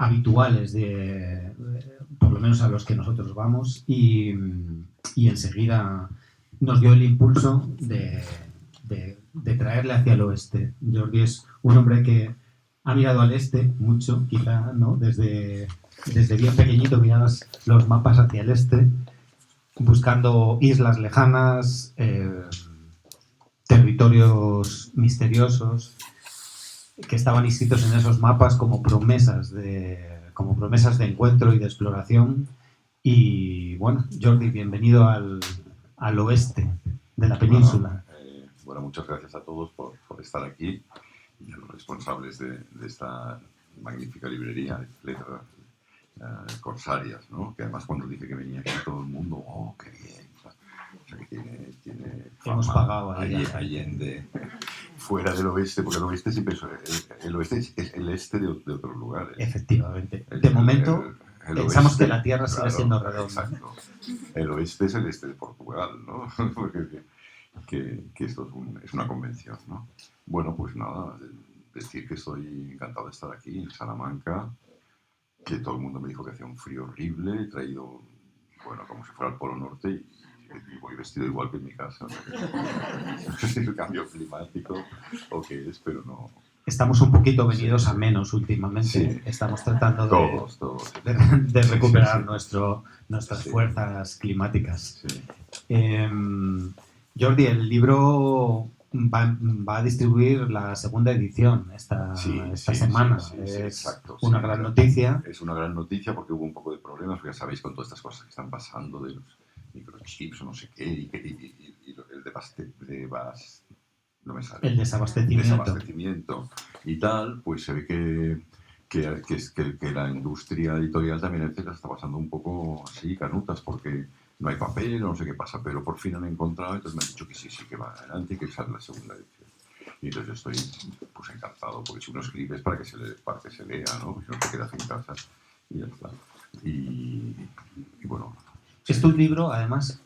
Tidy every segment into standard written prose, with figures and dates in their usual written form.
habituales por lo menos a los que nosotros vamos, y enseguida nos dio el impulso de traerle hacia el oeste. Jordi es un hombre que ha mirado al este mucho, quizá, ¿no? Desde bien pequeñito mirabas los mapas hacia el este, buscando islas lejanas, territorios misteriosos que estaban inscritos en esos mapas como promesas de encuentro y de exploración. Y bueno, Jordi, bienvenido al oeste de la península. Bueno, muchas gracias a todos por estar aquí y a los responsables de esta magnífica librería, Letras Corsarias, ¿no? Que además cuando dije que venía aquí todo el mundo, ¡oh, qué bien! O sea, que tiene fama. Hemos pagado ahí. Allende, fuera del oeste, porque el oeste siempre el oeste es el este de otros lugares. Efectivamente. De momento pensamos oeste, que la Tierra sigue siendo redonda. Exacto. El oeste es el este de Portugal, ¿no? Porque que esto es una convención, ¿no? Bueno, pues nada, decir que estoy encantado de estar aquí en Salamanca, que todo el mundo me dijo que hacía un frío horrible, he traído, bueno, como si fuera el Polo Norte y voy vestido igual que en mi casa. No sé si es el cambio climático o qué es, pero no. Estamos un poquito venidos a menos últimamente. Sí. Estamos tratando de recuperar nuestras fuerzas climáticas. Sí. Jordi, el libro va a distribuir la segunda edición esta semana. Exacto. Una gran noticia. Es una gran noticia porque hubo un poco de problemas, porque ya sabéis, con todas estas cosas que están pasando de los microchips o no sé qué, y no me sale. El desabastecimiento y tal, pues se ve que la industria editorial también está pasando un poco así, canutas, porque no hay papel, no sé qué pasa, pero por fin han encontrado, entonces me han dicho que sí, que va adelante y que sale la segunda edición. Y entonces estoy pues encantado, porque si uno escribe es para que se lea, ¿no? Si no te quedas en casa y ya está. Y bueno. Es tu libro, además,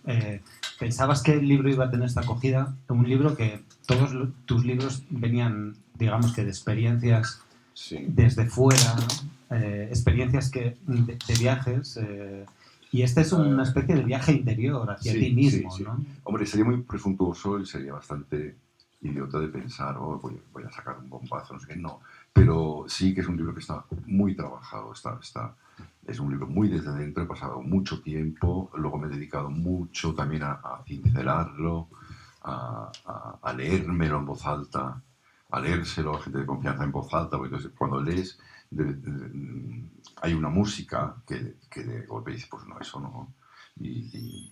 ¿pensabas que el libro iba a tener esta acogida? Un libro que todos tus libros venían, digamos que de experiencias desde fuera, experiencias de viajes, y este es una especie de viaje interior hacia ti mismo, ¿no? Hombre, sería muy presuntuoso y sería bastante idiota de pensar, oh, voy a sacar un bombazo, no sé qué, no. Pero sí que es un libro que está muy trabajado, es un libro muy desde dentro, he pasado mucho tiempo, luego me he dedicado mucho también a cincelarlo, a leérmelo en voz alta, a leérselo a gente de confianza en voz alta, porque entonces cuando lees hay una música que de golpe dices, pues no, eso no, y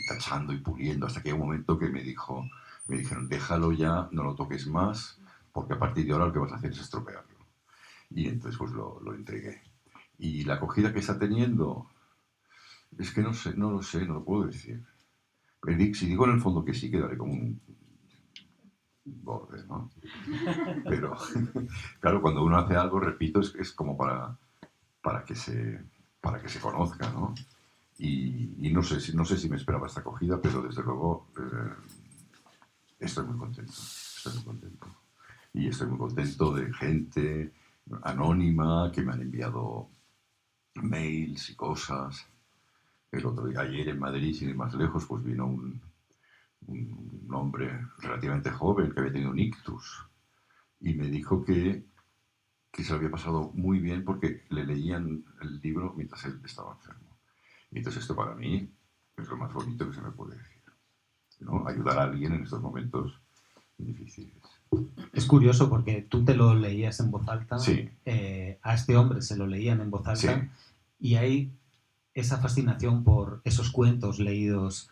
tachando y puliendo, hasta que hay un momento que me dijeron, déjalo ya, no lo toques más, porque a partir de ahora lo que vas a hacer es estropearlo. Y entonces pues lo entregué. Y la acogida que está teniendo, es que no sé, no lo puedo decir. Si digo en el fondo que sí, quedaré como un borde, ¿no? Pero, claro, cuando uno hace algo, repito, es como para que se conozca, ¿no? Y no sé si me esperaba esta acogida, pero desde luego estoy muy contento. Y estoy muy contento de gente anónima que me han enviado mails y cosas. El otro día, ayer en Madrid, sin ir más lejos, pues vino un hombre relativamente joven que había tenido un ictus y me dijo que se lo había pasado muy bien porque le leían el libro mientras él estaba enfermo. Y entonces esto para mí es lo más bonito que se me puede decir, ¿no? Ayudar a alguien en estos momentos difíciles. Es curioso porque tú te lo leías en voz alta, sí. A este hombre se lo leían en voz alta, sí. Y hay esa fascinación por esos cuentos leídos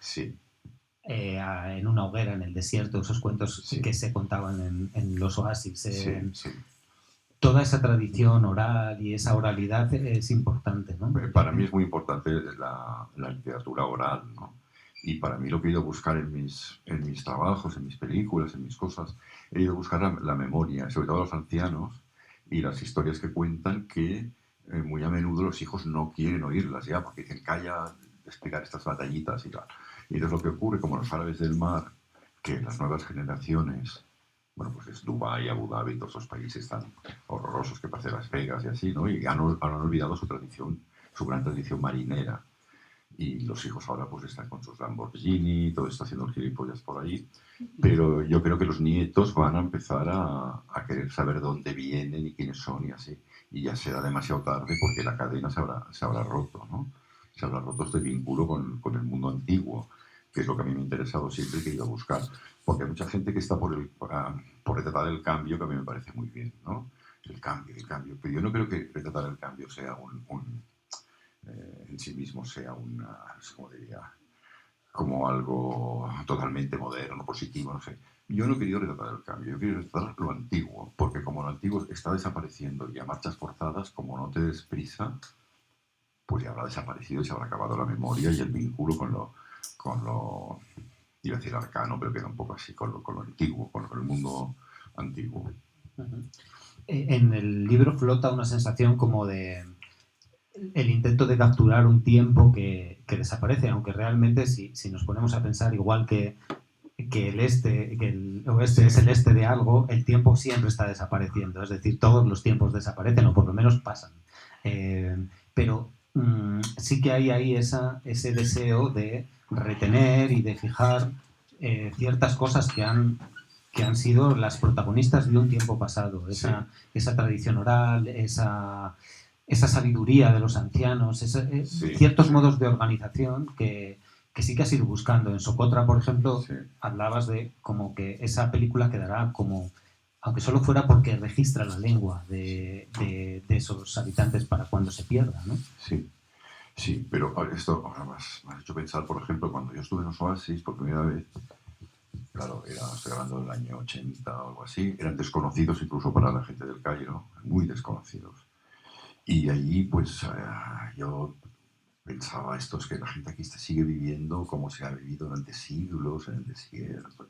en una hoguera, en el desierto, esos cuentos que se contaban en los oasis. Toda esa tradición oral y esa oralidad es importante, ¿no? Para mí es muy importante la literatura oral, ¿no? Y para mí lo que he ido a buscar en mis trabajos, en mis películas, en mis cosas, he ido a buscar la memoria, sobre todo a los ancianos, y las historias que cuentan que muy a menudo los hijos no quieren oírlas ya, porque dicen, calla, explicar estas batallitas y tal. Y entonces lo que ocurre, como los árabes del mar, que las nuevas generaciones bueno, pues es Dubái, Abu Dhabi, todos esos países tan horrorosos que parece Las Vegas y así, ¿no? Y han olvidado su tradición, su gran tradición marinera. Y los hijos ahora pues están con sus Lamborghini, todo está haciendo el gilipollas por ahí. Pero yo creo que los nietos van a empezar a querer saber dónde vienen y quiénes son y así. Y ya será demasiado tarde porque la cadena se habrá roto, ¿no? Se habrá roto este vínculo con el mundo antiguo, que es lo que a mí me ha interesado siempre y que he ido a buscar. Porque hay mucha gente que está por retratar el cambio, que a mí me parece muy bien, ¿no? El cambio, el cambio. Pero yo no creo que retratar el cambio sea en sí mismo sea una, no sé cómo diría, como algo totalmente moderno, positivo, no sé. Yo no he querido retratar el cambio, yo he querido retratar lo antiguo, porque como lo antiguo está desapareciendo y a marchas forzadas, como no te des prisa, pues ya habrá desaparecido y se habrá acabado la memoria y el vínculo con lo iba a decir arcano, pero queda un poco así, con lo antiguo, con el mundo antiguo. Uh-huh. En el libro flota una sensación como de el intento de capturar un tiempo que desaparece, aunque realmente si nos ponemos a pensar igual que el oeste es el este de algo, el tiempo siempre está desapareciendo, es decir, todos los tiempos desaparecen o por lo menos pasan. Pero sí que hay ahí ese deseo de retener y de fijar ciertas cosas que han sido las protagonistas de un tiempo pasado, esa tradición oral, esa sabiduría de los ancianos, ciertos modos de organización que sí que has ido buscando. En Socotra, por ejemplo, hablabas de como que esa película quedará como, aunque solo fuera porque registra la lengua de esos habitantes para cuando se pierda, ¿no? Sí, pero esto ahora me has hecho pensar, por ejemplo, cuando yo estuve en los Oasis por primera vez, claro, estoy hablando del año 80 o algo así, eran desconocidos incluso para la gente del Cairo, muy desconocidos. Y allí, pues, yo pensaba, esto es que la gente aquí sigue viviendo como se ha vivido durante siglos en el desierto.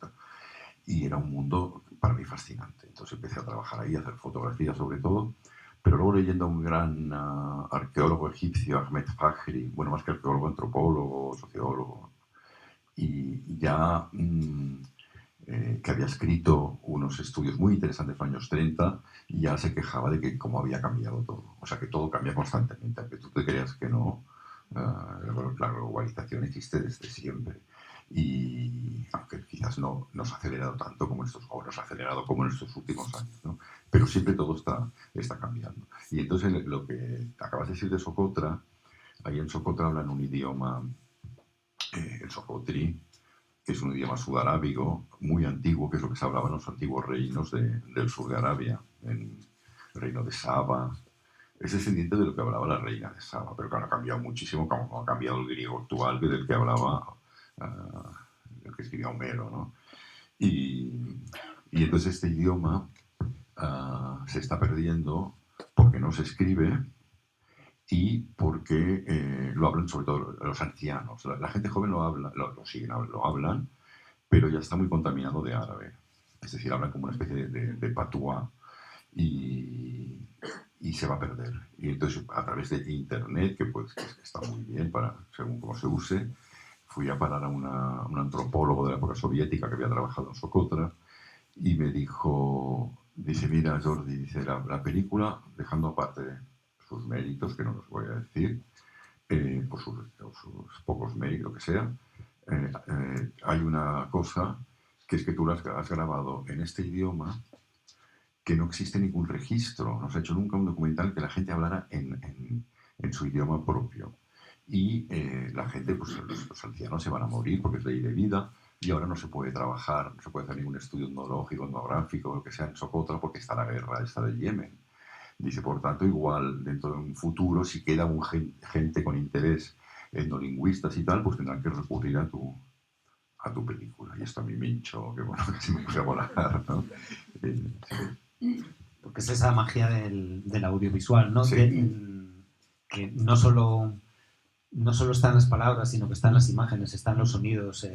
Y era un mundo para mí fascinante. Entonces empecé a trabajar ahí, a hacer fotografía sobre todo, pero luego leyendo a un gran arqueólogo egipcio, Ahmed Fahri, bueno, más que arqueólogo, antropólogo, sociólogo, y ya que había escrito unos estudios muy interesantes en los años 30 y ya se quejaba de que cómo había cambiado todo. O sea, que todo cambia constantemente, aunque tú te creas que no, la globalización existe desde siempre. Y aunque quizás no se ha acelerado tanto como o no se ha acelerado como en estos últimos años, ¿no? Pero siempre todo está cambiando. Y entonces lo que acabas de decir de Socotra, ahí en Socotra hablan un idioma, el Socotri, que es un idioma sudarábigo muy antiguo, que es lo que se hablaba en los antiguos reinos del sur de Arabia, en el reino de Saba. Es descendiente de lo que hablaba la reina de Saba, pero claro, ha cambiado muchísimo, como ha cambiado el griego actual, que del que hablaba el que escribía Homero, ¿no? Y entonces este idioma se está perdiendo porque no se escribe y porque lo hablan sobre todo los ancianos. La gente joven lo habla, lo hablan, pero ya está muy contaminado de árabe. Es decir, hablan como una especie de patuá y se va a perder. Y entonces, a través de internet, que pues que está muy bien según cómo se use, fui a parar a un antropólogo de la época soviética que había trabajado en Socotra y me dice, mira Jordi, dice, la película, dejando aparte sus méritos, que no los voy a decir, por sus pocos méritos, lo que sea, hay una cosa que es que tú la has grabado en este idioma que no existe ningún registro. No se ha hecho nunca un documental que la gente hablara en su idioma propio. Y la gente, pues los ancianos se van a morir porque es ley de vida y ahora no se puede trabajar, no se puede hacer ningún estudio etnológico, etnográfico, lo que sea en Socotra porque está la guerra esta de Yemen. Dice, por tanto, igual dentro de un futuro, si queda gente con interés etnolingüistas y tal, pues tendrán que recurrir a tu película. Y esto a mí me hinchó, que bueno, casi me puse a volar, ¿no? Sí. Porque es esa magia del audiovisual, ¿no? Sí. Que no solo están las palabras, sino que están las imágenes, están los sonidos.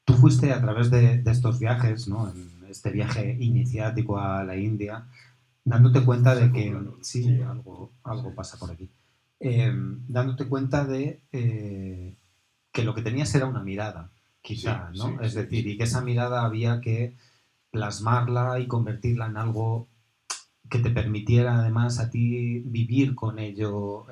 Tú fuiste a través de estos viajes, ¿no? En este viaje iniciático a la India, dándote cuenta de que sí, algo pasa por aquí. Dándote cuenta de que lo que tenías era una mirada, quizá, ¿no? Es decir, y que esa mirada había que plasmarla y convertirla en algo que te permitiera además a ti vivir con ello,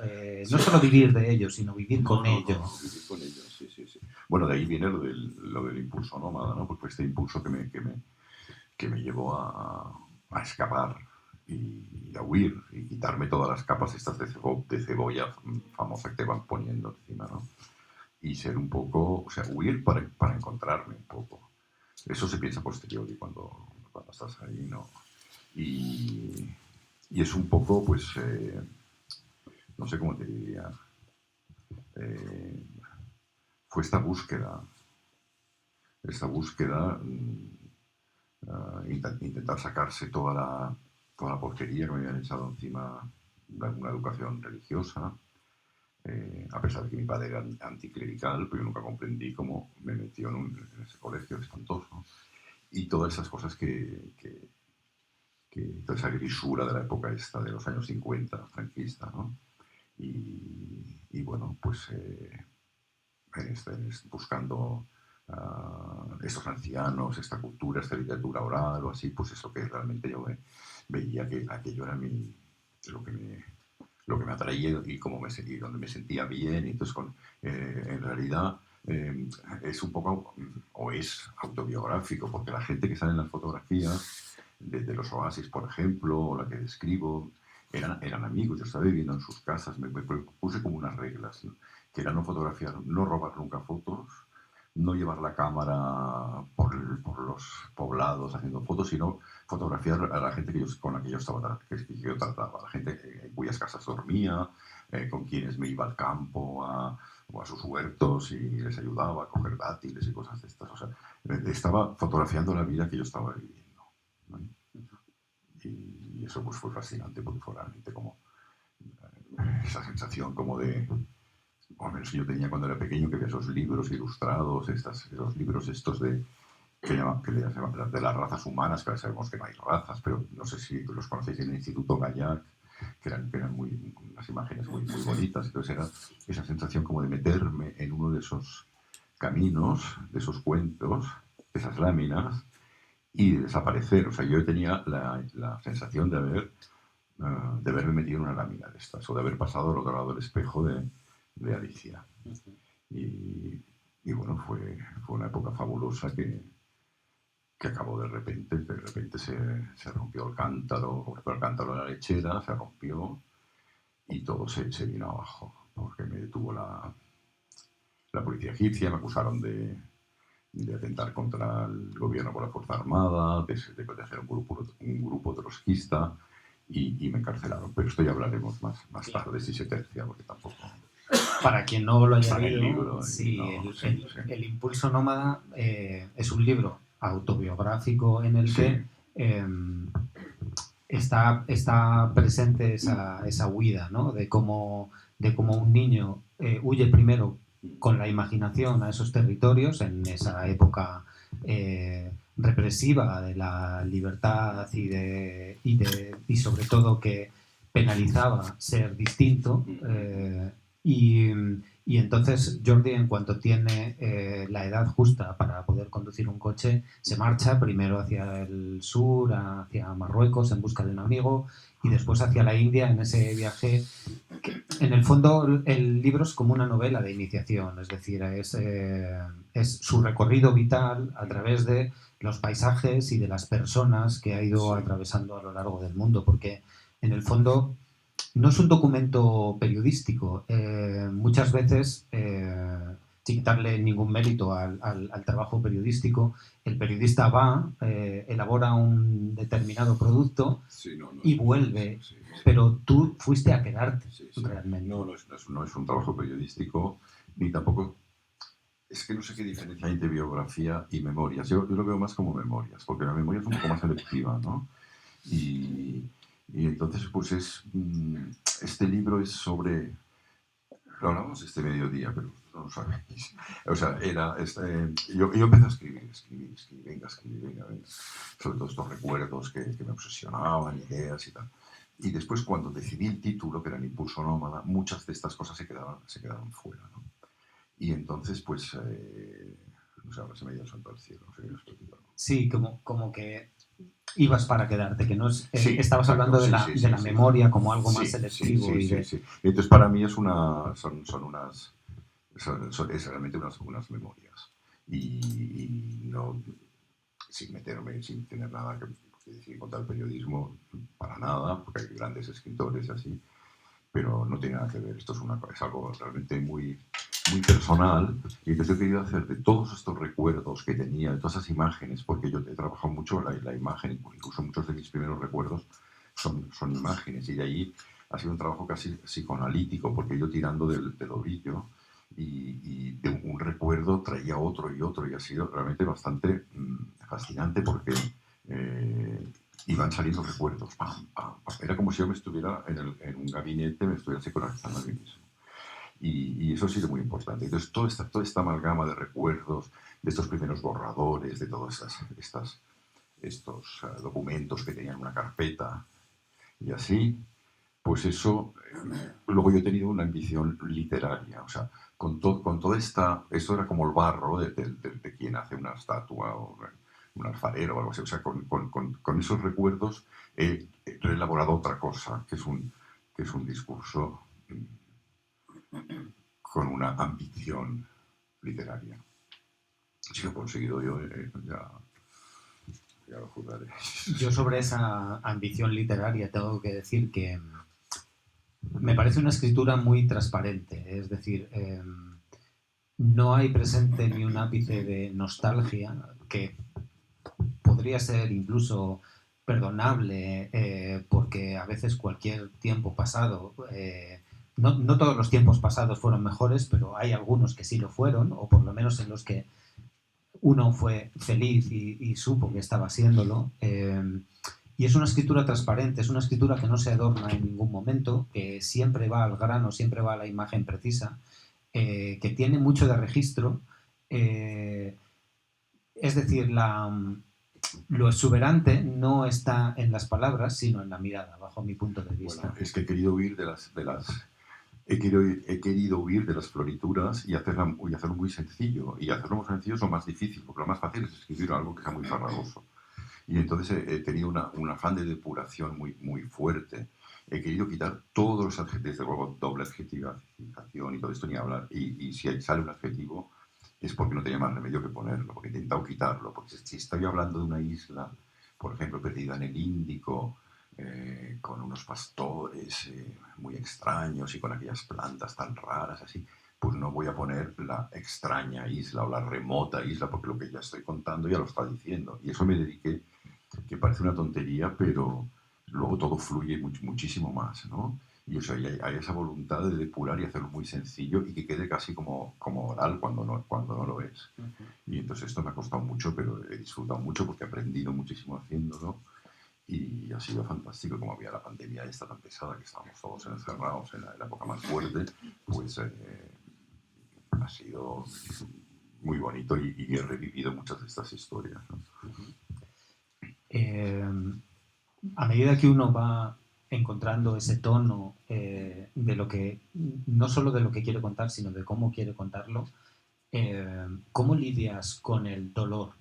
no solo vivir de ello, sino vivir con ello. No, vivir con ello, sí, sí, sí. Bueno, de ahí viene lo del impulso nómada, ¿no? Porque este impulso que me llevó a escapar y a huir y quitarme todas las capas estas de cebolla famosa que te van poniendo encima, ¿no? Y ser un poco, o sea, huir para encontrarme un poco. Eso se piensa posteriori cuando estás ahí, ¿no? Y, y es un poco, pues, no sé cómo te diría, eh, fue esta búsqueda, intentar sacarse toda la porquería que me habían echado encima de una educación religiosa, a pesar de que mi padre era anticlerical, pero yo nunca comprendí cómo me metió en ese colegio espantoso. Y todas esas cosas toda esa grisura de la época esta, de los años 50, franquista, ¿no? Y bueno, pues buscando estos ancianos, esta cultura, esta literatura oral o así, pues eso que realmente yo veía que aquello era lo que me, lo que me atraía y cómo me sentía, donde me sentía bien. Y entonces, en realidad, es un poco, o es autobiográfico, porque la gente que sale en las fotografías, de los oasis, por ejemplo, o la que describo, eran amigos. Yo estaba viviendo en sus casas, me puse como unas reglas, ¿no? Que era no fotografiar, no robar nunca fotos, no llevar la cámara por los poblados haciendo fotos, sino fotografiar a la gente con la que yo estaba, que yo trataba, a la gente en cuyas casas dormía, con quienes me iba al campo o a sus huertos y les ayudaba a coger dátiles y cosas de estas. O sea, estaba fotografiando la vida que yo estaba viviendo, ¿no? Y eso pues fue fascinante porque fue realmente como esa sensación como de, o al menos yo tenía cuando era pequeño, que veía esos libros ilustrados, esos libros estos que le llaman de las razas humanas, que ahora sabemos que no hay razas, pero no sé si los conocéis en el Instituto Gaillac, que eran unas imágenes muy bonitas. Entonces era esa sensación como de meterme en uno de esos caminos, de esos cuentos, de esas láminas, y desaparecer. O sea, yo tenía la sensación de haberme metido en una lámina de estas, o de haber pasado al otro lado del espejo de Alicia. Y bueno, fue una época fabulosa que acabó de repente se rompió el cántaro de la lechera, se rompió y todo se vino abajo, porque me detuvo la policía egipcia, me acusaron de atentar contra el gobierno por la Fuerza Armada, de hacer un grupo trotskista y me encarcelaron. Pero esto ya hablaremos más tarde si se tercia, porque tampoco... Para quien no lo haya Para el leído, libro, sí, no, el Impulso Nómada es un libro autobiográfico en el que está presente esa huida, ¿no? De cómo un niño huye primero con la imaginación a esos territorios en esa época represiva de la libertad y sobre todo que penalizaba ser distinto. Y, y entonces Jordi, en cuanto tiene la edad justa para poder conducir un coche, se marcha primero hacia el sur, hacia Marruecos en busca de un amigo y después hacia la India en ese viaje. Que, en el fondo el libro es como una novela de iniciación, es decir, es su recorrido vital a través de los paisajes y de las personas que ha ido atravesando a lo largo del mundo, porque en el fondo no es un documento periodístico. Muchas veces, sin quitarle ningún mérito al trabajo periodístico, el periodista va, elabora un determinado producto y vuelve. Pero tú fuiste a quedarte realmente. No es un trabajo periodístico, ni tampoco... Es que no sé qué diferencia hay entre biografía y memorias. Yo lo veo más como memorias, porque la memoria es un poco más selectiva, ¿no? Y entonces, pues este libro es sobre... Lo hablamos este mediodía, pero no lo sabéis. O sea, yo empecé a escribir, venga, sobre todo estos recuerdos que me obsesionaban, ideas y tal. Y después, cuando decidí el título, que era el Impulso Nómada, muchas de estas cosas se quedaron fuera, ¿no? Y entonces, pues, No sé, ahora se me ha ido el santo al cielo, no sé qué os platico. Sí, como que ibas para quedarte, que no es, Sí, estabas exacto, hablando de sí, la, sí, de sí, la sí. memoria como algo más Sí, sí, selectivo sí, y sí, de... sí. Entonces, para mí es realmente unas memorias. Y no, sin meterme, sin tener nada que decir contra el periodismo, para nada, porque hay grandes escritores y así, pero no tiene nada que ver. Esto es algo realmente muy personal. Y entonces yo he querido hacer de todos estos recuerdos que tenía, de todas esas imágenes, porque yo he trabajado mucho la imagen, incluso muchos de mis primeros recuerdos son imágenes, y de ahí ha sido un trabajo casi psicoanalítico, porque he ido tirando del ovillo y de un recuerdo traía otro y otro, y ha sido realmente bastante fascinante porque iban saliendo recuerdos. Pam, pam, pam. Era como si yo me estuviera en un gabinete, me estuviera psicoanalizando a mí mismo. Y eso ha sido muy importante. Entonces, toda esta amalgama de recuerdos, de estos primeros borradores, de todos estos documentos que tenían una carpeta y así, pues eso, luego yo he tenido una ambición literaria, o sea, con toda esta, esto era como el barro de quien hace una estatua o un alfarero o algo así, o sea, con esos recuerdos he elaborado otra cosa, que es un discurso con una ambición literaria. Si lo he conseguido yo, ya lo juzgaré. Yo sobre esa ambición literaria tengo que decir que me parece una escritura muy transparente, es decir, no hay presente ni un ápice de nostalgia, que podría ser incluso perdonable, porque a veces cualquier tiempo pasado, no todos los tiempos pasados fueron mejores, pero hay algunos que sí lo fueron, o por lo menos en los que uno fue feliz y supo que estaba haciéndolo. Y es una escritura transparente, es una escritura que no se adorna en ningún momento, que siempre va al grano, siempre va a la imagen precisa, que tiene mucho de registro. Es decir, lo exuberante no está en las palabras, sino en la mirada, bajo mi punto de vista. Bueno, es que he querido huir he querido huir de las florituras y hacerlo muy sencillo. Y hacerlo muy sencillo es lo más difícil, porque lo más fácil es escribir algo que sea muy farragoso. Y entonces he tenido un afán de depuración muy fuerte. He querido quitar todos los adjetivos, desde luego doble adjetivación y todo esto ni hablar. Y si sale un adjetivo es porque no tenía más remedio que ponerlo, porque he intentado quitarlo. Porque si estoy hablando de una isla, por ejemplo, perdida en el Índico, con unos pastores muy extraños y con aquellas plantas tan raras así, pues no voy a poner la extraña isla o la remota isla, porque lo que ya estoy contando ya lo está diciendo. Y eso me dediqué, que parece una tontería, pero luego todo fluye muchísimo más, ¿no? Y o sea, hay esa voluntad de depurar y hacerlo muy sencillo y que quede casi como oral cuando no lo es. Y entonces esto me ha costado mucho, pero he disfrutado mucho porque he aprendido muchísimo haciéndolo. Y ha sido fantástico, como había la pandemia esta tan pesada, que estábamos todos encerrados en la época más fuerte, pues ha sido muy bonito y he revivido muchas de estas historias, ¿no? A medida que uno va encontrando ese tono de lo que, no solo de lo que quiere contar, sino de cómo quiere contarlo, ¿cómo lidias con el dolor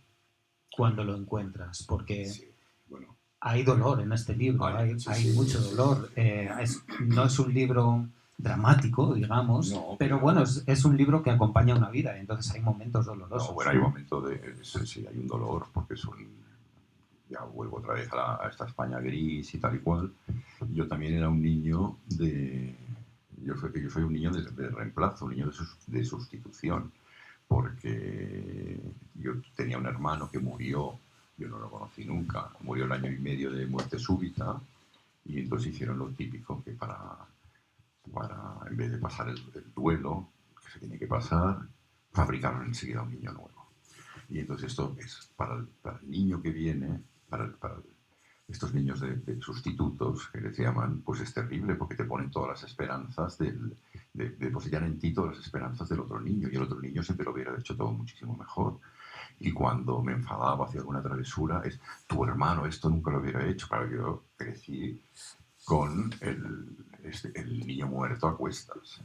cuando lo encuentras? Porque Sí, bueno. hay dolor en este libro, hay mucho dolor. No es un libro dramático, digamos, No, pero bueno, es un libro que acompaña una vida, y entonces hay momentos dolorosos. No, bueno, hay momentos sí, hay un dolor, porque ya vuelvo otra vez a esta España gris y tal y cual. Yo también era un niño yo soy un niño de reemplazo, un niño de sustitución, porque yo tenía un hermano que murió, yo no lo conocí nunca, murió el año y medio de muerte súbita, y entonces hicieron lo típico, que en vez de pasar el duelo que se tiene que pasar, fabricaron enseguida un niño nuevo. Y entonces esto es para el niño que viene, para estos niños de sustitutos que les llaman, pues es terrible porque te ponen todas las esperanzas depositan en ti todas las esperanzas del otro niño, y el otro niño siempre lo hubiera hecho todo muchísimo mejor. Y cuando me enfadaba hacia alguna travesura, tu hermano esto nunca lo hubiera hecho. Claro, yo crecí con el niño muerto a cuestas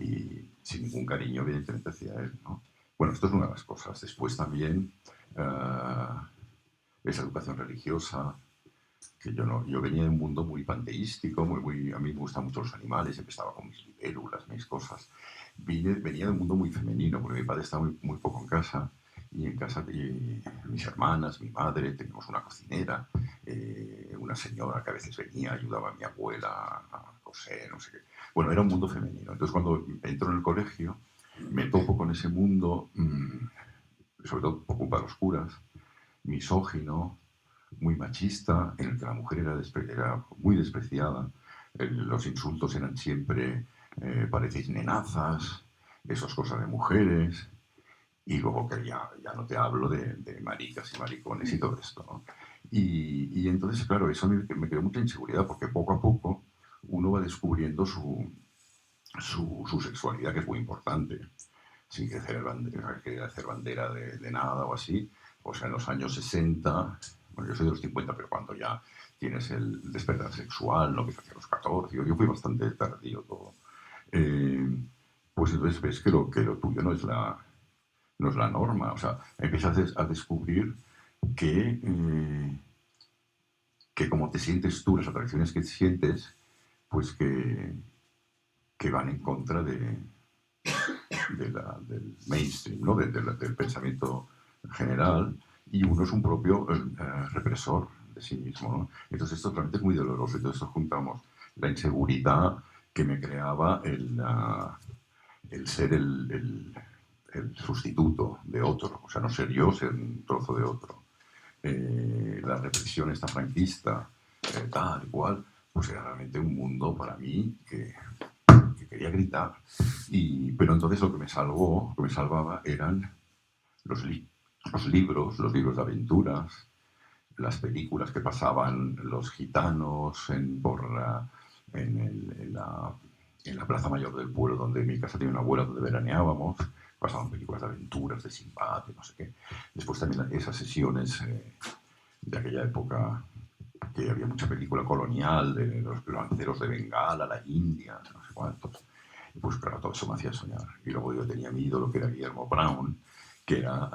y sin ningún cariño, evidentemente, hacia él, ¿no? Bueno, esto es una de las cosas. Después también esa educación religiosa, que yo venía de un mundo muy panteístico, a mí me gustan mucho los animales, empezaba con mis libélulas, mis cosas. Venía de un mundo muy femenino, porque mi padre estaba muy poco en casa, y en casa mis hermanas, mi madre, teníamos una cocinera, una señora que a veces venía, ayudaba a mi abuela a coser, no sé qué. Bueno, era un mundo femenino. Entonces cuando entro en el colegio, me topo con ese mundo, sobre todo por culpa de los curas, misógino, muy machista, en el que la mujer era muy despreciada. Los insultos eran siempre, parecéis nenazas, esas cosas de mujeres, y luego que ya no te hablo de maricas y maricones y todo esto, ¿no? Y entonces, claro, eso me creó mucha inseguridad, porque poco a poco uno va descubriendo su sexualidad, que es muy importante, sin querer hacer bandera de nada o así. O sea, en los años 60, bueno, yo soy de los 50, pero cuando ya tienes el despertar sexual, ¿no? Que es hacia los 14, yo fui bastante tardío todo. Eh, pues entonces ves que lo tuyo no es la norma. O sea, empiezas a descubrir que, que como te sientes tú, las atracciones que sientes, pues que van en contra del mainstream, ¿no? Del pensamiento general, y uno es un propio represor de sí mismo, ¿no? Entonces esto realmente es muy doloroso. Entonces juntamos la inseguridad que me creaba el ser el sustituto de otro, o sea, no ser yo, ser un trozo de otro. La represión esta franquista, tal y cual, pues era realmente un mundo para mí que quería gritar. Pero entonces lo que me salvaba eran los, li los libros de aventuras, las películas que pasaban los gitanos en la plaza mayor del pueblo, donde mi casa tiene una abuela, donde veraneábamos. Pasaban películas de aventuras, de Sinbad, de no sé qué. Después también esas sesiones de aquella época, que había mucha película colonial, de los lanceros de Bengala, la India, no sé cuántos. Pues claro, todo eso me hacía soñar. Y luego yo tenía mi ídolo, que era Guillermo Brown, que era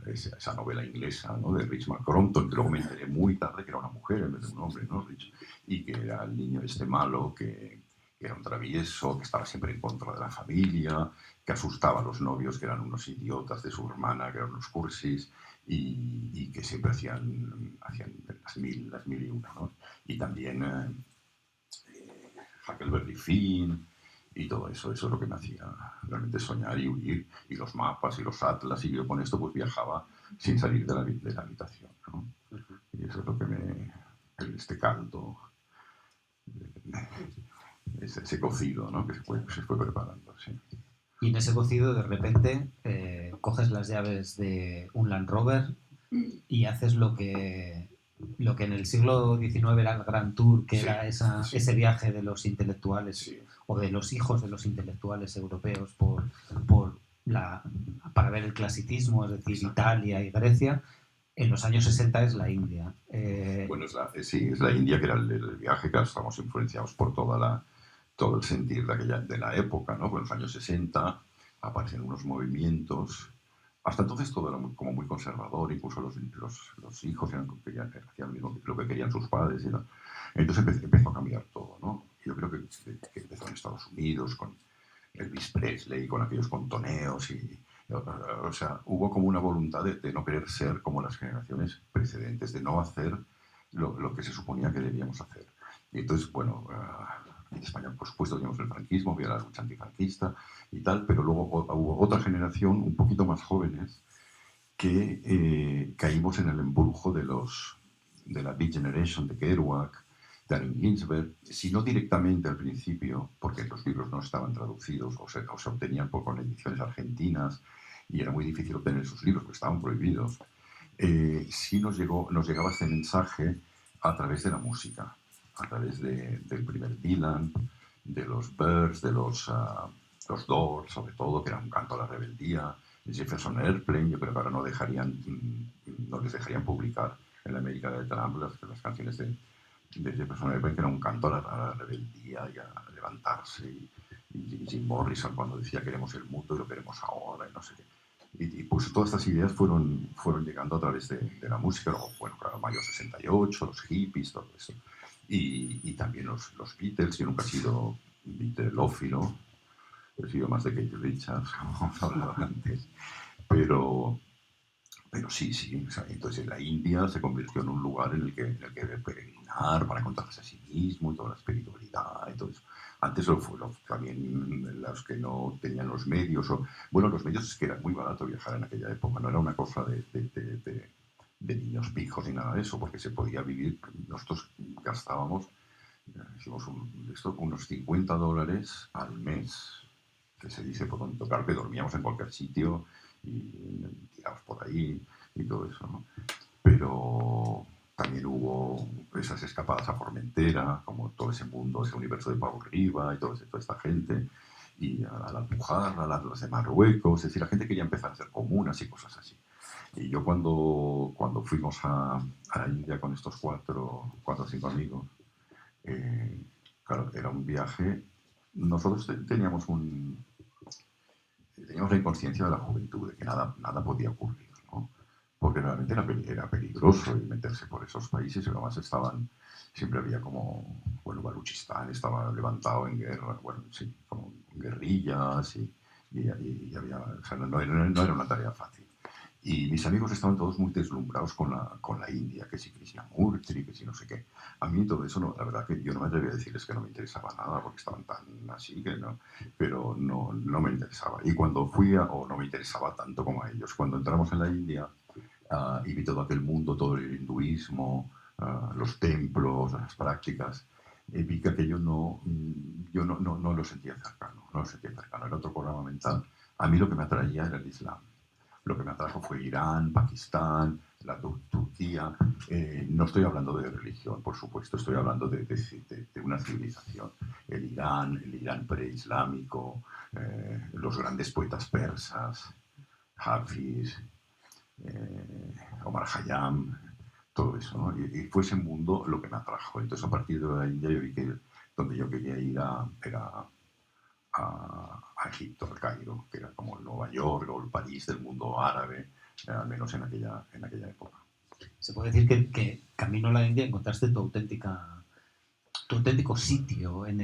esa novela inglesa, ¿no? De Richard Crompton, que luego me enteré muy tarde que era una mujer en vez de un hombre, ¿no? Y que era el niño este malo, que era un travieso, que estaba siempre en contra de la familia, que asustaba a los novios, que eran unos idiotas de su hermana, que eran unos cursis, y que siempre hacían las mil y una, ¿no? Y también Huckleberry Finn y todo eso. Eso es lo que me hacía realmente soñar y huir, y los mapas y los atlas, y yo con esto pues viajaba sin salir de la habitación, ¿no? Y eso es lo que este caldo, ese cocido, ¿no? Que se fue preparando, sí. Y en ese cocido, de repente, coges las llaves de un Land Rover y haces lo que en el siglo XIX era el Grand Tour, que Sí, era sí, ese viaje de los intelectuales sí. o de los hijos de los intelectuales europeos por para ver el clasicismo, es decir, Exacto. Italia y Grecia. En los años 60 es la India. Bueno, es la India, que era el viaje, que estamos influenciados por todo el sentir de la época, ¿no? Pues en los años 60 aparecen unos movimientos. Hasta entonces todo era como muy conservador, incluso los hijos hacían lo que querían sus padres. Entonces empezó a cambiar todo, ¿no? Yo creo que empezó en Estados Unidos con Elvis Presley, con aquellos contoneos o sea, hubo como una voluntad de no querer ser como las generaciones precedentes, de no hacer lo que se suponía que debíamos hacer. Y entonces, bueno, en España, por supuesto, teníamos el franquismo, había la lucha antifranquista y tal, pero luego hubo otra generación, un poquito más jóvenes, que caímos en el embrujo de la Beat Generation, de Kerouac, de Allen Ginsberg, si no directamente al principio, porque los libros no estaban traducidos o se obtenían con ediciones argentinas, y era muy difícil obtener esos libros porque estaban prohibidos. Sí nos llegaba este mensaje a través de la música, a través del primer Dylan, de los Byrds, de los Doors, sobre todo, que era un canto a la rebeldía, de Jefferson Airplane. Yo creo que ahora no les dejarían publicar en la América de Trump las canciones de Jefferson Airplane, que era un canto a la rebeldía y a levantarse, y Jim Morrison cuando decía queremos el mundo y lo queremos ahora y no sé qué. Y pues todas estas ideas fueron llegando a través de la música, luego, bueno, claro, Mayo 68, los hippies, todo eso. Y también los Beatles. Yo nunca he sido beatlófilo, he sido más de Keith Richards, como hemos hablado antes. Pero, pero sí, sí. O sea, entonces la India se convirtió en un lugar en el que peregrinar para encontrarse a sí mismo y toda la espiritualidad y todo eso. Antes también los que no tenían los medios, bueno, los medios es que era muy barato viajar en aquella época, no era una cosa de niños pijos ni nada de eso, porque se podía vivir. Nosotros gastábamos, hicimos unos $50 al mes, que se dice pronto, claro que dormíamos en cualquier sitio y tiramos por ahí y todo eso, ¿no? Pero también hubo esas escapadas a Formentera, como todo ese mundo, ese universo de Pau Riba y toda esta gente, y a la Alpujarra, a las de Marruecos, es decir, la gente quería empezar a hacer comunas y cosas así. Y yo cuando fuimos a la India con estos cuatro o cinco amigos, claro, era un viaje. Nosotros teníamos la inconsciencia de la juventud, de que nada podía ocurrir, ¿no? Porque realmente era peligroso meterse por esos países y además siempre había como, bueno, Baluchistán estaba levantado en guerra, bueno, sí, como guerrillas y había, o sea, no era una tarea fácil. Y mis amigos estaban todos muy deslumbrados con la India, que si Krishnamurti, que si no sé qué. A mí todo eso, no, la verdad que yo no me atreví a decirles que no me interesaba nada, porque estaban tan así que no, pero no me interesaba. Y cuando o no me interesaba tanto como a ellos. Cuando entramos en la India y vi todo aquel mundo, todo el hinduismo, los templos, las prácticas, vi que aquello yo no lo sentía cercano, no lo sentía cercano, era otro programa mental. A mí lo que me atraía era el Islam. Lo que me atrajo fue Irán, Pakistán, Turquía. No estoy hablando de religión, por supuesto, estoy hablando de una civilización. El Irán preislámico, los grandes poetas persas, Hafiz, Omar Khayyam, todo eso, ¿no? Y fue ese mundo lo que me atrajo. Entonces, a partir de la India, yo vi que donde yo quería ir era a Egipto, al Cairo, que era como Nueva York o el París del mundo árabe, al menos en aquella época. Se puede decir que camino a la India encontraste tu auténtico sitio es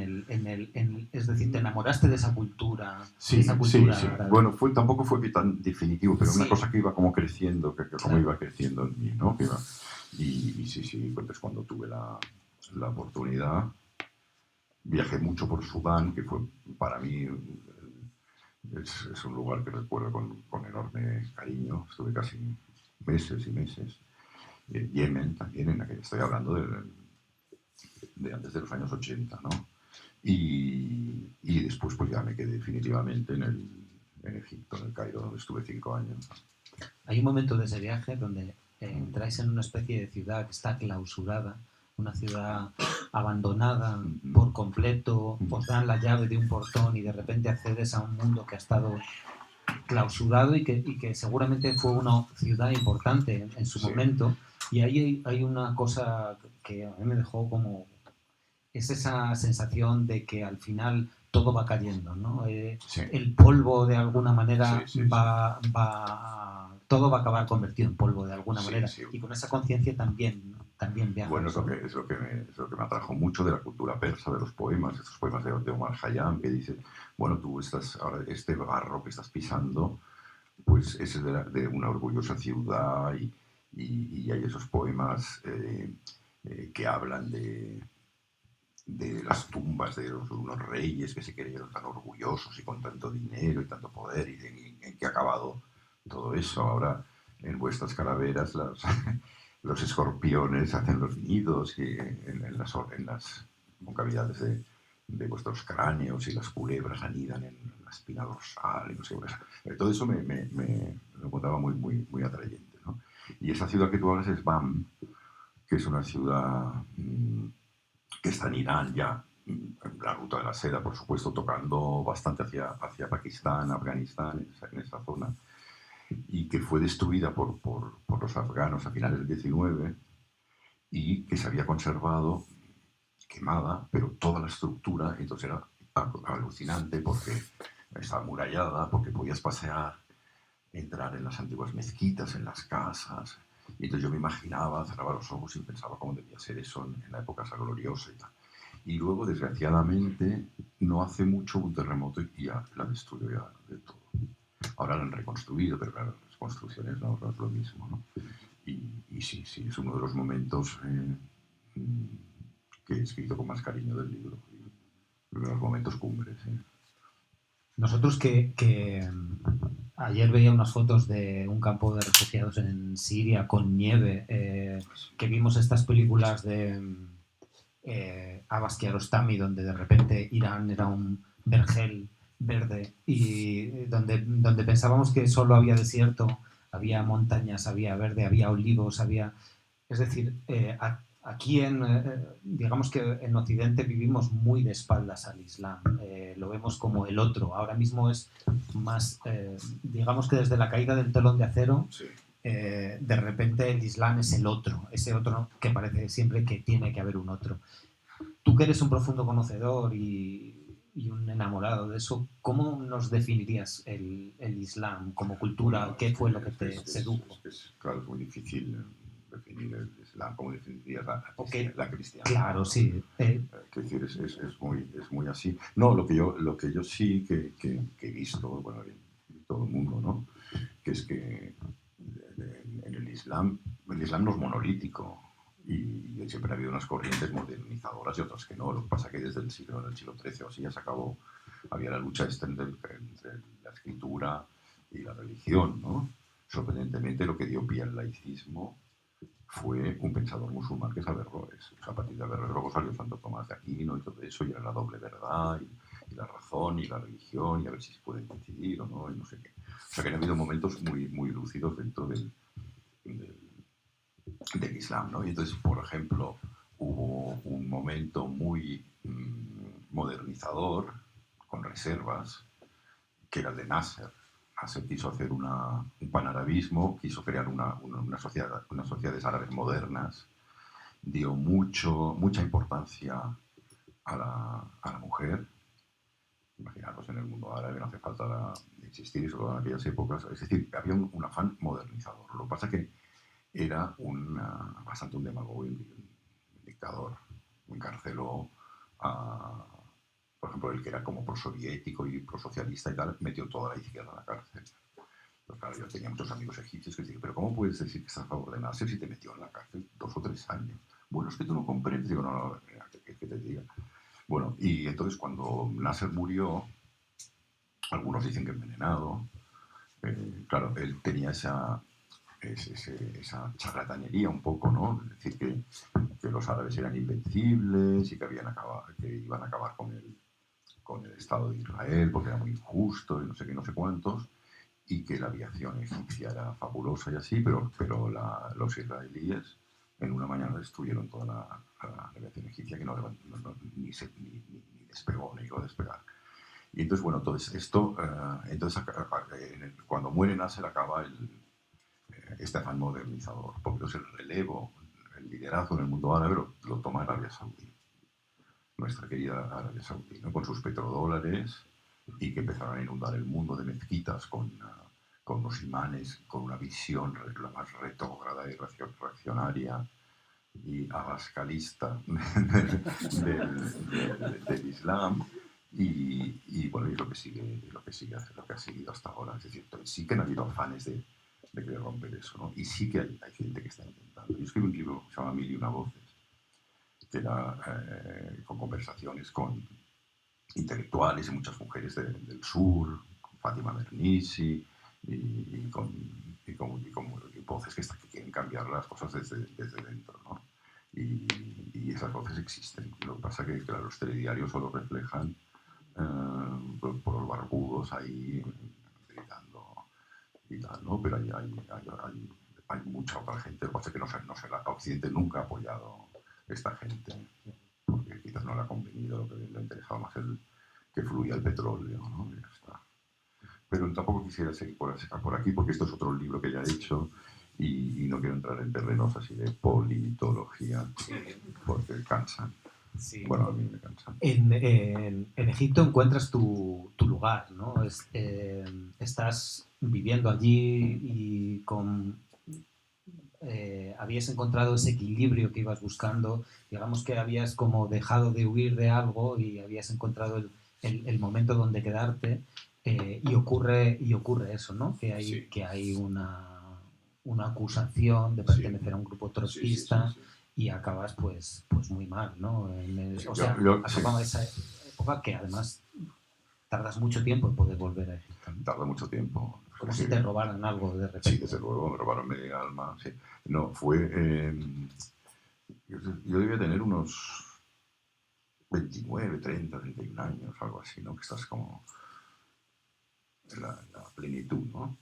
decir, te enamoraste de esa cultura, sí, de esa cultura sí. árabe. Bueno, tampoco fue tan definitivo, pero sí. Una cosa que iba como creciendo, como claro. iba creciendo en mí, ¿no? Y sí, entonces cuando tuve la oportunidad, viajé mucho por Sudán, que fue para mí es un lugar que recuerdo con enorme cariño. Estuve casi meses y meses. Yemen también, estoy hablando de antes de los años 80, ¿no? Y después pues ya me quedé definitivamente en Egipto, en el Cairo, donde estuve 5 años. Hay un momento de ese viaje donde entráis en una especie de ciudad que está clausurada, una ciudad abandonada por completo, os dan la llave de un portón y de repente accedes a un mundo que ha estado clausurado y que seguramente fue una ciudad importante en su momento. Y ahí hay una cosa que a mí me dejó como... Es esa sensación de que al final todo va cayendo, ¿no? El polvo de alguna manera todo va a acabar convertido en polvo de alguna manera. Y con esa conciencia también viajas. Bueno, es lo que me atrajo mucho de la cultura persa, de los poemas, estos poemas de Omar Khayyam, que dice, bueno, tú ahora este barro que estás pisando, pues es de una orgullosa ciudad y hay esos poemas que hablan de las tumbas de unos reyes que se creyeron tan orgullosos y con tanto dinero y tanto poder, y en qué ha acabado todo eso. Ahora en vuestras calaveras los escorpiones hacen los nidos en las concavidades de vuestros cráneos, y las culebras anidan en la espina dorsal. Y no sé, todo eso me encontraba muy atrayente, ¿no? Y esa ciudad que tú hablas es Bam, que es una ciudad que está en Irán ya, en la ruta de la seda, por supuesto, tocando bastante hacia Pakistán, Afganistán, en esa zona, y que fue destruida por los afganos a finales del 19 y que se había conservado quemada, pero toda la estructura. Entonces era alucinante porque estaba amurallada, porque podías pasear entrar en las antiguas mezquitas, en las casas. Y entonces yo me imaginaba, cerraba los ojos y pensaba cómo debía ser eso en la época esa gloriosa y tal. Y luego, desgraciadamente, no hace mucho un terremoto y ya la destruyó ya de todo. Ahora la han reconstruido, pero claro, las construcciones no es lo mismo, ¿no? Y sí, es uno de los momentos que he escrito con más cariño del libro. Uno de los momentos cumbres. Nosotros que ayer veía unas fotos de un campo de refugiados en Siria con nieve, que vimos estas películas de Abbas Kiarostami, donde de repente Irán era un vergel verde y donde pensábamos que solo había desierto, había montañas, había verde, había olivos, había... Es decir, aquí digamos que en Occidente vivimos muy de espaldas al Islam, lo vemos como el otro. Ahora mismo es más, digamos que desde la caída del telón de acero, Sí. de repente el Islam es el otro, ese otro que parece siempre que tiene que haber un otro. Tú que eres un profundo conocedor y un enamorado de eso, ¿cómo nos definirías el Islam como cultura? Bueno, ¿Qué fue lo que te sedujo? Claro, es muy difícil definir el Islam, como definirías la cristiana. Claro, sí. Quiero decir, es muy así. No, lo que yo sí que he visto, bueno, en todo el mundo, ¿no? Que es que en el Islam no es monolítico. Y siempre ha habido unas corrientes modernizadoras y otras que no. Lo que pasa es que desde el siglo XIII o así ya se acabó, había la lucha entre la escritura y la religión, ¿no? Sorprendentemente, lo que dio pie al laicismo fue un pensador musulmán que es Averroes. O sea, a partir de Averroes luego salió Santo Tomás de Aquino y todo eso, y era la doble verdad, y la razón, y la religión, y a ver si se pueden coincidir o no, y no sé qué. O sea, que han habido momentos muy, muy lúcidos dentro del Islam, ¿no? Y entonces, por ejemplo, hubo un momento muy modernizador, con reservas, que era el de Nasser. Nasser quiso hacer un panarabismo, quiso crear unas sociedades árabes modernas, dio mucha importancia a la mujer. Imaginaros, en el mundo árabe no hace falta existir, sobre todo en aquellas épocas. Es decir, había un afán modernizador. Lo que pasa es que era bastante un demagogo y un dictador. Encarceló a, por ejemplo, el que era como prosoviético y prosocialista y tal, metió toda la izquierda en la cárcel. Pues claro, yo tenía muchos amigos egipcios que decían, pero ¿cómo puedes decir que estás a favor de Nasser si te metió en la cárcel 2 o 3 años? Bueno, es que tú no comprendes. Digo, no, ¿qué te diga? Bueno, y entonces cuando Nasser murió, algunos dicen que envenenado, claro, él tenía esa charlatanería un poco, ¿no? Es decir, que los árabes eran invencibles y que iban a acabar con el Estado de Israel porque era muy injusto y no sé qué, no sé cuántos, y que la aviación egipcia era fabulosa y así, pero los israelíes en una mañana destruyeron toda la aviación egipcia que ni despegó, ni iba a despegar. Y entonces, bueno, cuando muere Nasser acaba este afán modernizador, porque entonces el relevo, el liderazgo en el mundo árabe lo toma Arabia Saudí, nuestra querida Arabia Saudí, ¿no? Con sus petrodólares, y que empezaron a inundar el mundo de mezquitas con los imanes, con una visión la más retrógrada y reaccionaria y abascalista del Islam. Y bueno, es lo que ha seguido hasta ahora. Es decir, sí que han habido afanes de querer romper eso, ¿no? Y sí que hay gente que está intentando. Yo escribí un libro que se llama Mil y una voces, que era con conversaciones con intelectuales y muchas mujeres del sur, con Fátima Mernissi, y con voces que quieren cambiar las cosas desde dentro, ¿no? Y esas voces existen. Lo que pasa es que claro, los telediarios solo reflejan por los barbudos ahí gritando y tal, ¿no? Pero hay mucha otra gente. Lo que pasa es que Occidente nunca ha apoyado a esta gente, porque quizás no le ha convenido, le ha interesado más que fluya el petróleo, ¿no? Y ya está. Pero tampoco quisiera seguir por aquí, porque esto es otro libro que ya he hecho y no quiero entrar en terrenos así de politología, porque cansan. Sí. Bueno, a mí me cansan. En Egipto encuentras tu lugar, ¿no? Estás viviendo allí y habías encontrado ese equilibrio que ibas buscando, digamos que habías como dejado de huir de algo y habías encontrado el momento donde quedarte, y ocurre eso, ¿no? Sí, Que hay una acusación de sí, pertenecer a un grupo sí, sí, sí, trotskista sí. y acabas pues muy mal, ¿no? Sí, O sea, sí, acabamos esa época que además tardas mucho tiempo en poder volver a Egipto, ¿no? tardó mucho tiempo. Como si Sí, te robaran algo de sí, repente. desde luego, me robaron media alma. Sí. No, fue. Yo debía tener unos 29, 30, 31 años, algo así, ¿no? Que estás como en la plenitud, ¿no?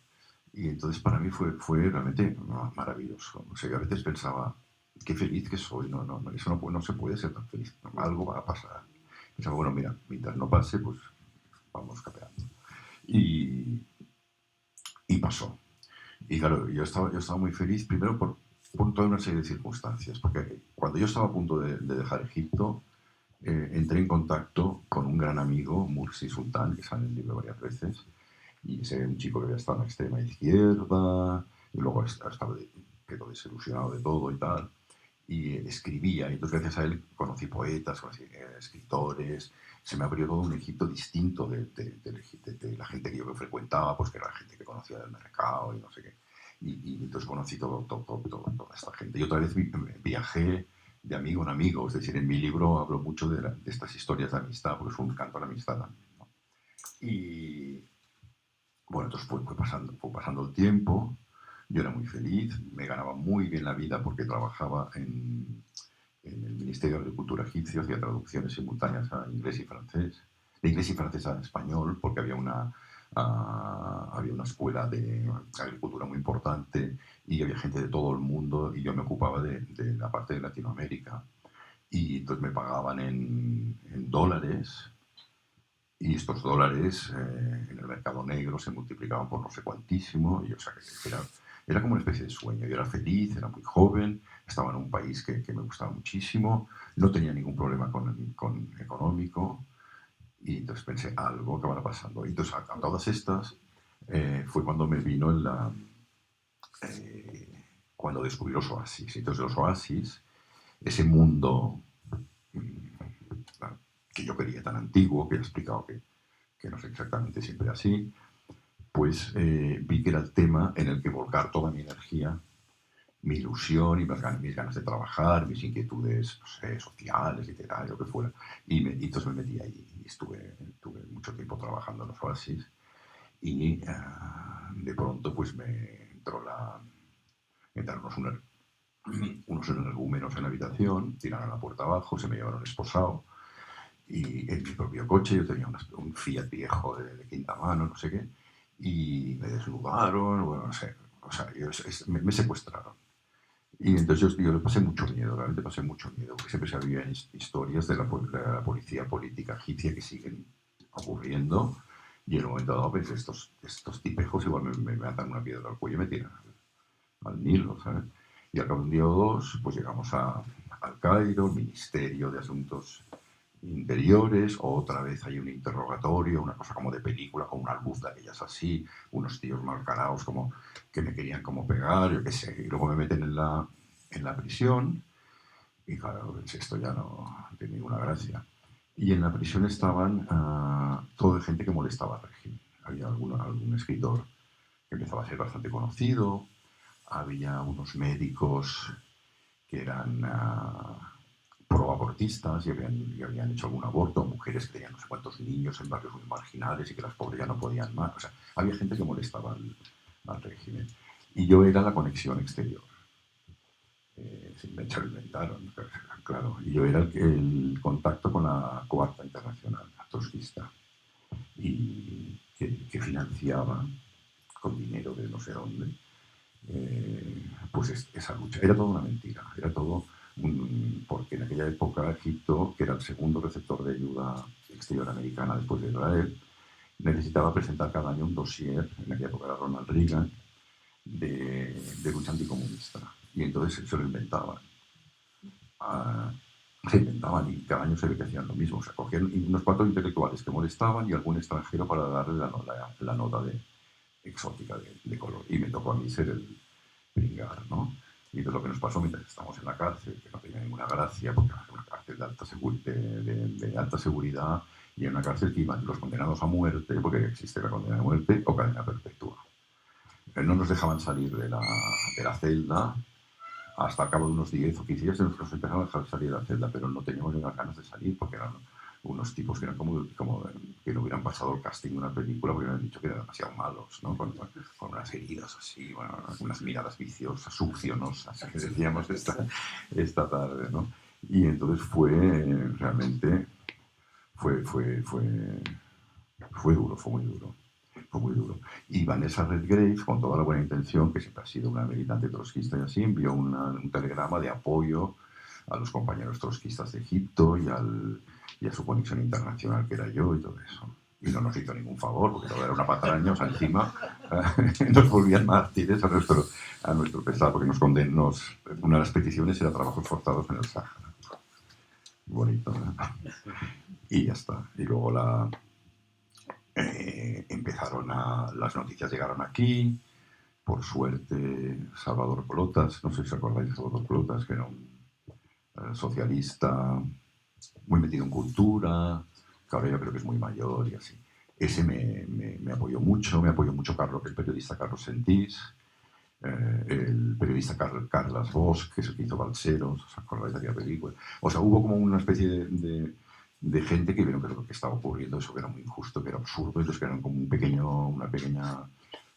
Y entonces para mí fue realmente maravilloso. O sea, yo a veces pensaba, qué feliz que soy, no, eso no se puede ser tan feliz, algo va a pasar. Pensaba, bueno, mira, mientras no pase, pues vamos capeando. Y, y pasó. Y claro, yo estaba muy feliz, primero por toda una serie de circunstancias, porque cuando yo estaba a punto de dejar Egipto, entré en contacto con un gran amigo, Mursi Sultán, que sale en el libro varias veces, y ese un chico que había estado en la extrema izquierda, y luego quedó desilusionado de todo y tal, y escribía, y entonces gracias a él conocí poetas, conocí escritores, se me abrió todo un Egipto distinto de la gente que yo frecuentaba, pues que era la gente que conocía del mercado y no sé qué. Y entonces conocí toda esta gente. Y otra vez viajé de amigo en amigo, es decir, en mi libro hablo mucho de estas historias de amistad, porque es un canto a la amistad también, ¿no? Y bueno, entonces fue pasando el tiempo, yo era muy feliz, me ganaba muy bien la vida porque trabajaba en el Ministerio de Agricultura egipcio, hacía traducciones simultáneas a inglés y francés, de inglés y francés a español, porque había una escuela de agricultura muy importante y había gente de todo el mundo y yo me ocupaba de la parte de Latinoamérica. Y entonces me pagaban en dólares y estos dólares en el mercado negro se multiplicaban por no sé cuantísimo. Y, o sea, era como una especie de sueño. Yo era feliz, era muy joven, estaba en un país que me gustaba muchísimo, no tenía ningún problema con económico. Y entonces pensé, algo acabará pasando. Y entonces, a todas estas, fue cuando me vino eh, cuando descubrí los oasis. Entonces, los oasis, ese mundo que yo quería tan antiguo, que he explicado que no es exactamente siempre así, pues vi que era el tema en el que volcar toda mi energía, mi ilusión y mis ganas de trabajar, mis inquietudes, no sé, sociales, literarias, lo que fuera. Y entonces me metí ahí y tuve mucho tiempo trabajando en los oasis y de pronto pues entraron unos energúmenos en la habitación, tiraron la puerta abajo, se me llevaron esposado y en mi propio coche yo tenía un Fiat viejo de quinta mano, no sé qué, y me desnudaron, bueno, no sé, o sea, me secuestraron. Y entonces yo le pasé mucho miedo, realmente pasé mucho miedo, porque siempre se habían historias de la policía política egipcia que siguen ocurriendo, y en un momento dado, pues estos tipejos igual me atan una piedra al cuello y me tiran al Nilo, ¿sabes? Y al cabo de un día o dos, pues llegamos al Cairo, Ministerio de Asuntos Interiores, o otra vez hay un interrogatorio, una cosa como de película, con una luz de aquellas así, unos tíos mal carados como que me querían como pegar, yo qué sé, y luego me meten en la prisión, y claro, esto ya no tiene ninguna gracia. Y en la prisión estaban toda gente que molestaba al régimen. Había algún escritor que empezaba a ser bastante conocido, había unos médicos que eran proabortistas y habían hecho algún aborto, mujeres que tenían no sé cuántos niños en barrios muy marginales y que las pobres ya no podían más. O sea, había gente que molestaba al régimen. Y yo era la conexión exterior. Se lo inventaron, claro. Y yo era el contacto con la Coarta Internacional, la trotskista, y que financiaba con dinero de no sé dónde pues esa lucha. Era toda una mentira, era todo porque en aquella época Egipto, que era el segundo receptor de ayuda exterior americana después de Israel, necesitaba presentar cada año un dossier, en aquella época era Ronald Reagan, de lucha anticomunista. Y entonces se lo inventaban. Ah, se inventaban y cada año se ve que hacían lo mismo. O sea, cogían unos cuatro intelectuales que molestaban y algún extranjero para darle la nota exótica de color. Y me tocó a mí ser el pringar, ¿no? Y entonces lo que nos pasó mientras estábamos en la cárcel, que no tenía ninguna gracia, porque era una cárcel de alta seguridad, y en una cárcel que iban los condenados a muerte, porque existe la condena de muerte, o cadena perpetua. No nos dejaban salir de la celda hasta el cabo de unos 10 o 15 días nos empezaban a dejar salir de la celda, pero no teníamos ni las ganas de salir porque eran unos tipos que eran como que no hubieran pasado el casting de una película porque hubieran dicho que eran demasiado malos, ¿no? Con unas heridas así, bueno, unas miradas viciosas, succionosas, que decíamos esta tarde, ¿no? Y entonces realmente fue duro, fue muy duro. Fue muy duro. Y Vanessa Redgrave, con toda la buena intención, que siempre ha sido una militante trotskista y así, envió un telegrama de apoyo a los compañeros trotskistas de Egipto y a su conexión internacional, que era yo, y todo eso. Y no nos hizo ningún favor, porque todo era una patraña, o sea, encima nos volvían mártires a nuestro pesar, porque una de las peticiones era trabajos forzados en el Sáhara. Bonito, ¿no? Y ya está. Y luego las noticias llegaron aquí, por suerte Salvador Clotas, no sé si os acordáis de Salvador Clotas, que era un socialista muy metido en cultura, que ahora yo creo que es muy mayor y así. Ese me apoyó mucho Carlos, el periodista Carlos Sentís, el periodista Carlas Bosch, que es el que hizo Balseros, ¿os acordáis de aquella película? O sea, hubo como una especie de gente que vieron que lo que estaba ocurriendo, eso que era muy injusto, que era absurdo, entonces que eran como una pequeña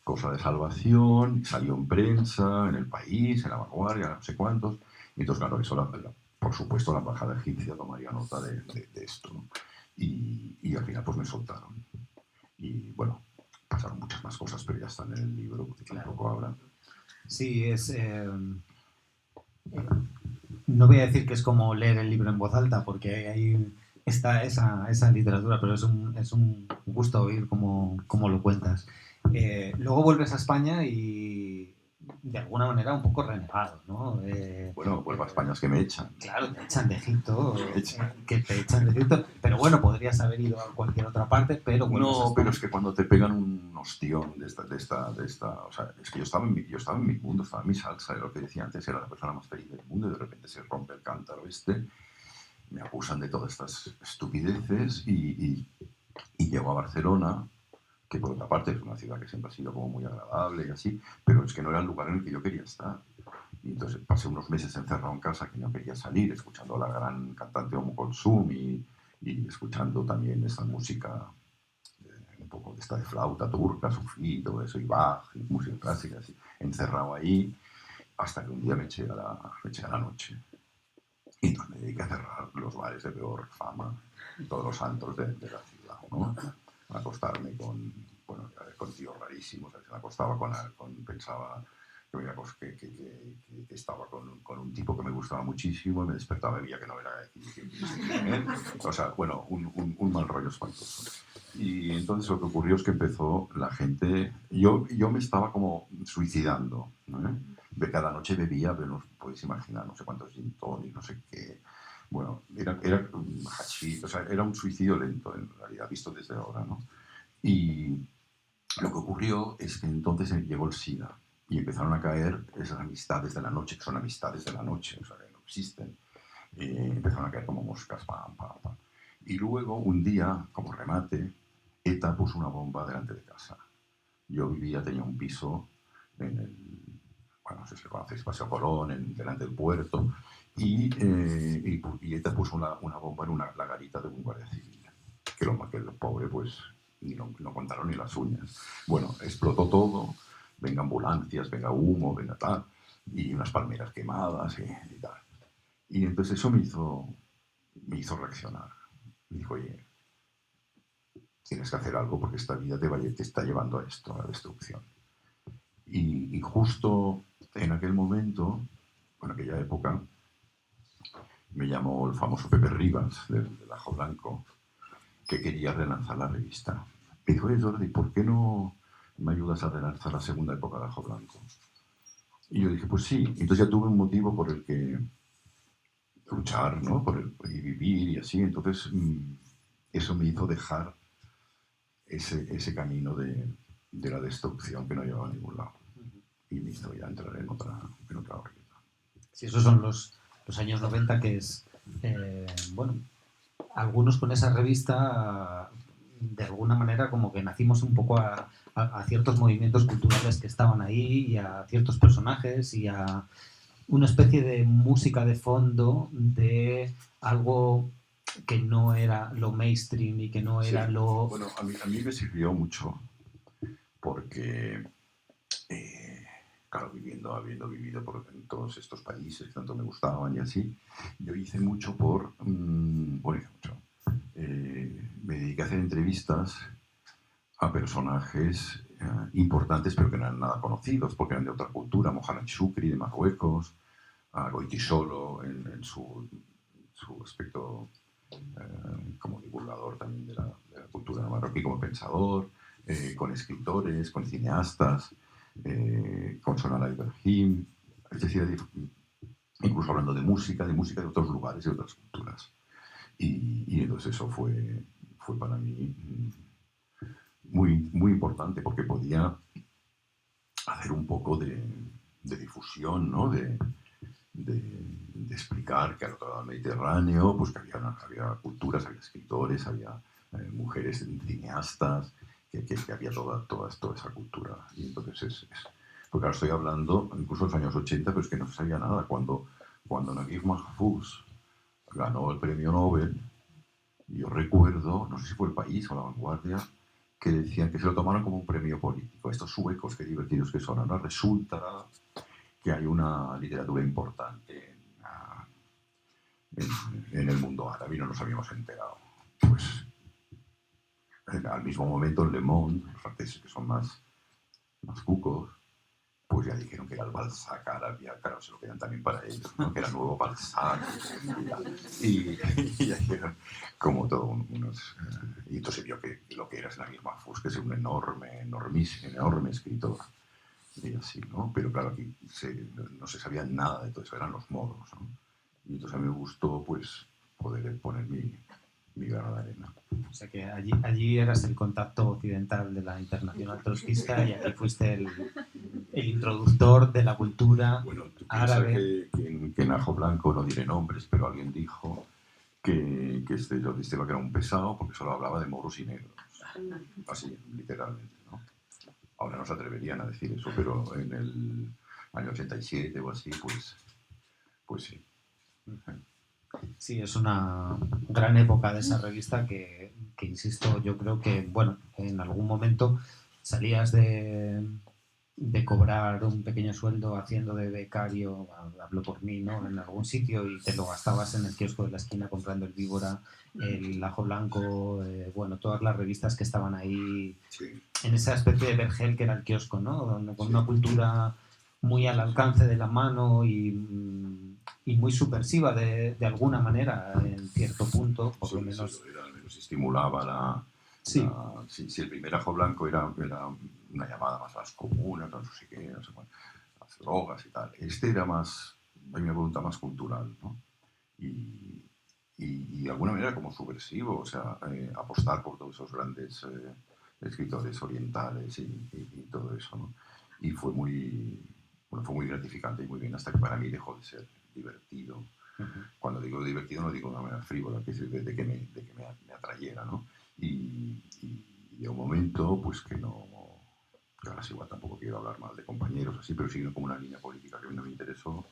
cosa de salvación, salió en prensa, en El País, en La Vanguardia, no sé cuántos, y entonces claro, eso por supuesto la embajada egipcia tomaría nota de esto, ¿no? Y al final pues me soltaron. Y bueno, pasaron muchas más cosas, pero ya están en el libro, porque tampoco hablan. Sí, no voy a decir que es como leer el libro en voz alta, porque ahí está esa literatura, pero es un gusto oír cómo lo cuentas. Luego vuelves a España y de alguna manera un poco renegado, ¿no? Bueno, vuelvo a España, es que me echan. Claro, te echan de Egipto, que te echan de Egipto, pero bueno, podrías haber ido a cualquier otra parte, pero no, pero es que cuando te pegan un ostión de esta, o sea, es que yo estaba en mi mundo, estaba en mi salsa, lo que decía antes, era la persona más feliz del mundo, y de repente se rompe el cántaro me acusan de todas estas estupideces y llego a Barcelona, que por otra parte es una ciudad que siempre ha sido como muy agradable y así, pero es que no era el lugar en el que yo quería estar. Y entonces pasé unos meses encerrado en casa que no quería salir, escuchando a la gran cantante Umm Kulthum y escuchando también esa música un poco de esta de flauta turca, sufí, todo eso, y Bach, y música clásica, así, encerrado ahí, hasta que un día me eché a la noche. Y entonces me dediqué a cerrar los bares de peor fama, todos los santos de la ciudad, ¿no? A acostarme con tíos rarísimos, me acostaba pensaba que estaba con un tipo que me gustaba muchísimo, y me despertaba y veía que no era él. O sea, bueno, un mal rollo espantoso. Y entonces lo que ocurrió es que empezó la gente, yo me estaba como suicidando, ¿no? De cada noche bebía, pero no podéis imaginar, no sé cuántos gin tonic, no sé qué. Bueno, era un hachís, o sea, era un suicidio lento en realidad, visto desde ahora, ¿no? Y lo que ocurrió es que entonces llegó el SIDA y empezaron a caer esas amistades de la noche, que son amistades de la noche, o sea, que no existen. Empezaron a caer como moscas, pam, pam, pam. Y luego, un día, como remate, ETA puso una bomba delante de casa. Yo tenía un piso en no sé si lo conocéis, Paseo Colón, delante del puerto, y ETA puso una bomba en la garita de un guardia civil, que el pobre pues no contaron ni las uñas. Bueno, explotó todo, venga ambulancias, venga humo, venga tal, y unas palmeras quemadas y tal. Y entonces eso me hizo reaccionar. Me dijo, oye, tienes que hacer algo porque esta vida te está llevando a esto, a la destrucción. Y justo en aquel momento, en aquella época, me llamó el famoso Pepe Rivas, del Ajo Blanco, que quería relanzar la revista. Me dijo, oye Jordi, ¿por qué no me ayudas a relanzar la segunda época de Ajo Blanco? Y yo dije, pues sí. Entonces ya tuve un motivo por el que luchar, ¿no? Y vivir y así. Entonces eso me hizo dejar ese camino de de la destrucción que no llevaba a ningún lado. Y me hizo ya entrar en otra órbita. Sí, esos son los años 90, que es, bueno, algunos con esa revista, de alguna manera, como que nacimos un poco a ciertos movimientos culturales que estaban ahí, y a ciertos personajes, y a una especie de música de fondo de algo que no era lo mainstream y que no era lo... Bueno, a mí me sirvió mucho porque, claro, habiendo vivido en todos estos países que tanto me gustaban y así, yo hice mucho me dediqué a hacer entrevistas a personajes importantes, pero que no eran nada conocidos, porque eran de otra cultura: Mohamed Shukri de Marruecos, a Goiti Solo en su aspecto como divulgador también de la cultura marroquí, como pensador, con escritores, con cineastas, con Sonala Ibrahim, es decir, incluso hablando de música de otros lugares, de otras culturas. Y entonces eso fue para mí muy, muy importante, porque podía hacer un poco de difusión, ¿no? de explicar que al otro lado del Mediterráneo, pues que había culturas, había escritores, había mujeres cineastas, que había toda esa cultura. Y entonces porque ahora estoy hablando incluso de los años 80, pero es que no se sabía nada. Cuando Naguib Mahfouz ganó el premio Nobel, yo recuerdo, no sé si fue El País o La Vanguardia, que decían que se lo tomaron como un premio político. Estos suecos, qué divertidos que son. Ahora resulta que hay una literatura importante en el mundo árabe y no nos habíamos enterado. Pues al mismo momento en Le Monde, los franceses, que son más cucos, pues ya dijeron que era el Balzac árabe, claro, se lo quedan también para ellos, ¿no? Que era el nuevo Balzac. Y ya eran como todo unos... y entonces se vio que lo que era Naguib Mahfouz, que es un enorme escritor. Y así, ¿no? Pero claro, aquí no se sabía nada de todo eso, eran los modos, ¿no? Y entonces a mí me gustó, pues, poder poner mi grano de arena. O sea que allí eras el contacto occidental de la Internacional Trotskista, y aquí fuiste el introductor de la cultura bueno, tú árabe. Que en Ajo Blanco, no diré nombres, pero alguien dijo que Jordi Esteva, que era un pesado porque solo hablaba de moros y negros. Así, literalmente, ¿no? Ahora no se atreverían a decir eso, pero en el año 87 o así, pues sí. Sí, es una gran época de esa revista que, insisto, yo creo que, bueno, en algún momento salías de cobrar un pequeño sueldo haciendo de becario, hablo por mí, ¿no? En algún sitio, y te lo gastabas en el kiosco de la esquina comprando el Víbora, el Ajo Blanco, bueno, todas las revistas que estaban ahí, Sí. en esa especie de vergel que era el kiosco, ¿no? Con una cultura muy al alcance de la mano y muy subversiva de alguna manera, en cierto punto, por lo menos. Sí, al menos estimulaba Sí. Si el primer Ajo Blanco era una llamada más común, no sé qué, no sé cuál, las drogas y tal. Este era más, hay una voluntad más cultural, ¿no? Y de alguna manera como subversivo, o sea, apostar por todos esos grandes escritores orientales y todo eso, ¿no? Y fue muy gratificante y muy bien, hasta que para mí dejó de ser divertido. Cuando digo divertido no digo de una manera frívola, de que me atrayera, ¿no? Y de un momento, pues que no... Que ahora igual tampoco quiero hablar mal de compañeros, así, pero siguiendo como una línea política que a mí no me interesó,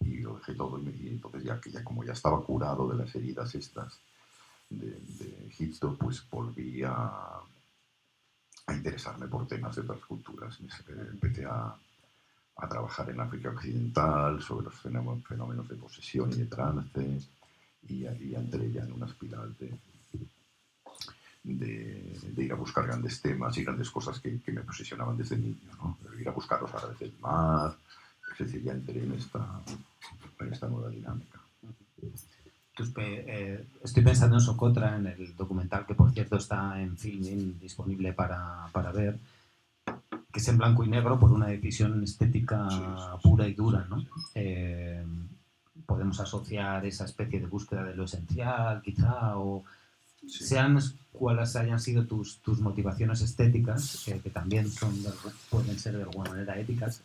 y lo dejé todo, y entonces como ya estaba curado de las heridas estas de Egipto, pues volví a interesarme por temas de otras culturas. Empecé a trabajar en África Occidental sobre los fenómenos de posesión y de trance, y ahí entré ya en una espiral de ir a buscar grandes temas y grandes cosas que me posesionaban desde niño, ¿no? Ir a buscar los árabes del mar, es decir, ya entré en esta nueva dinámica. Estoy pensando en Socotra, en el documental, que por cierto está en Filmin, disponible para ver, que es en blanco y negro por una decisión estética pura y dura, ¿no? Podemos asociar esa especie de búsqueda de lo esencial, quizá, o Sí. sean cuáles hayan sido tus motivaciones estéticas, que también pueden ser de alguna manera éticas,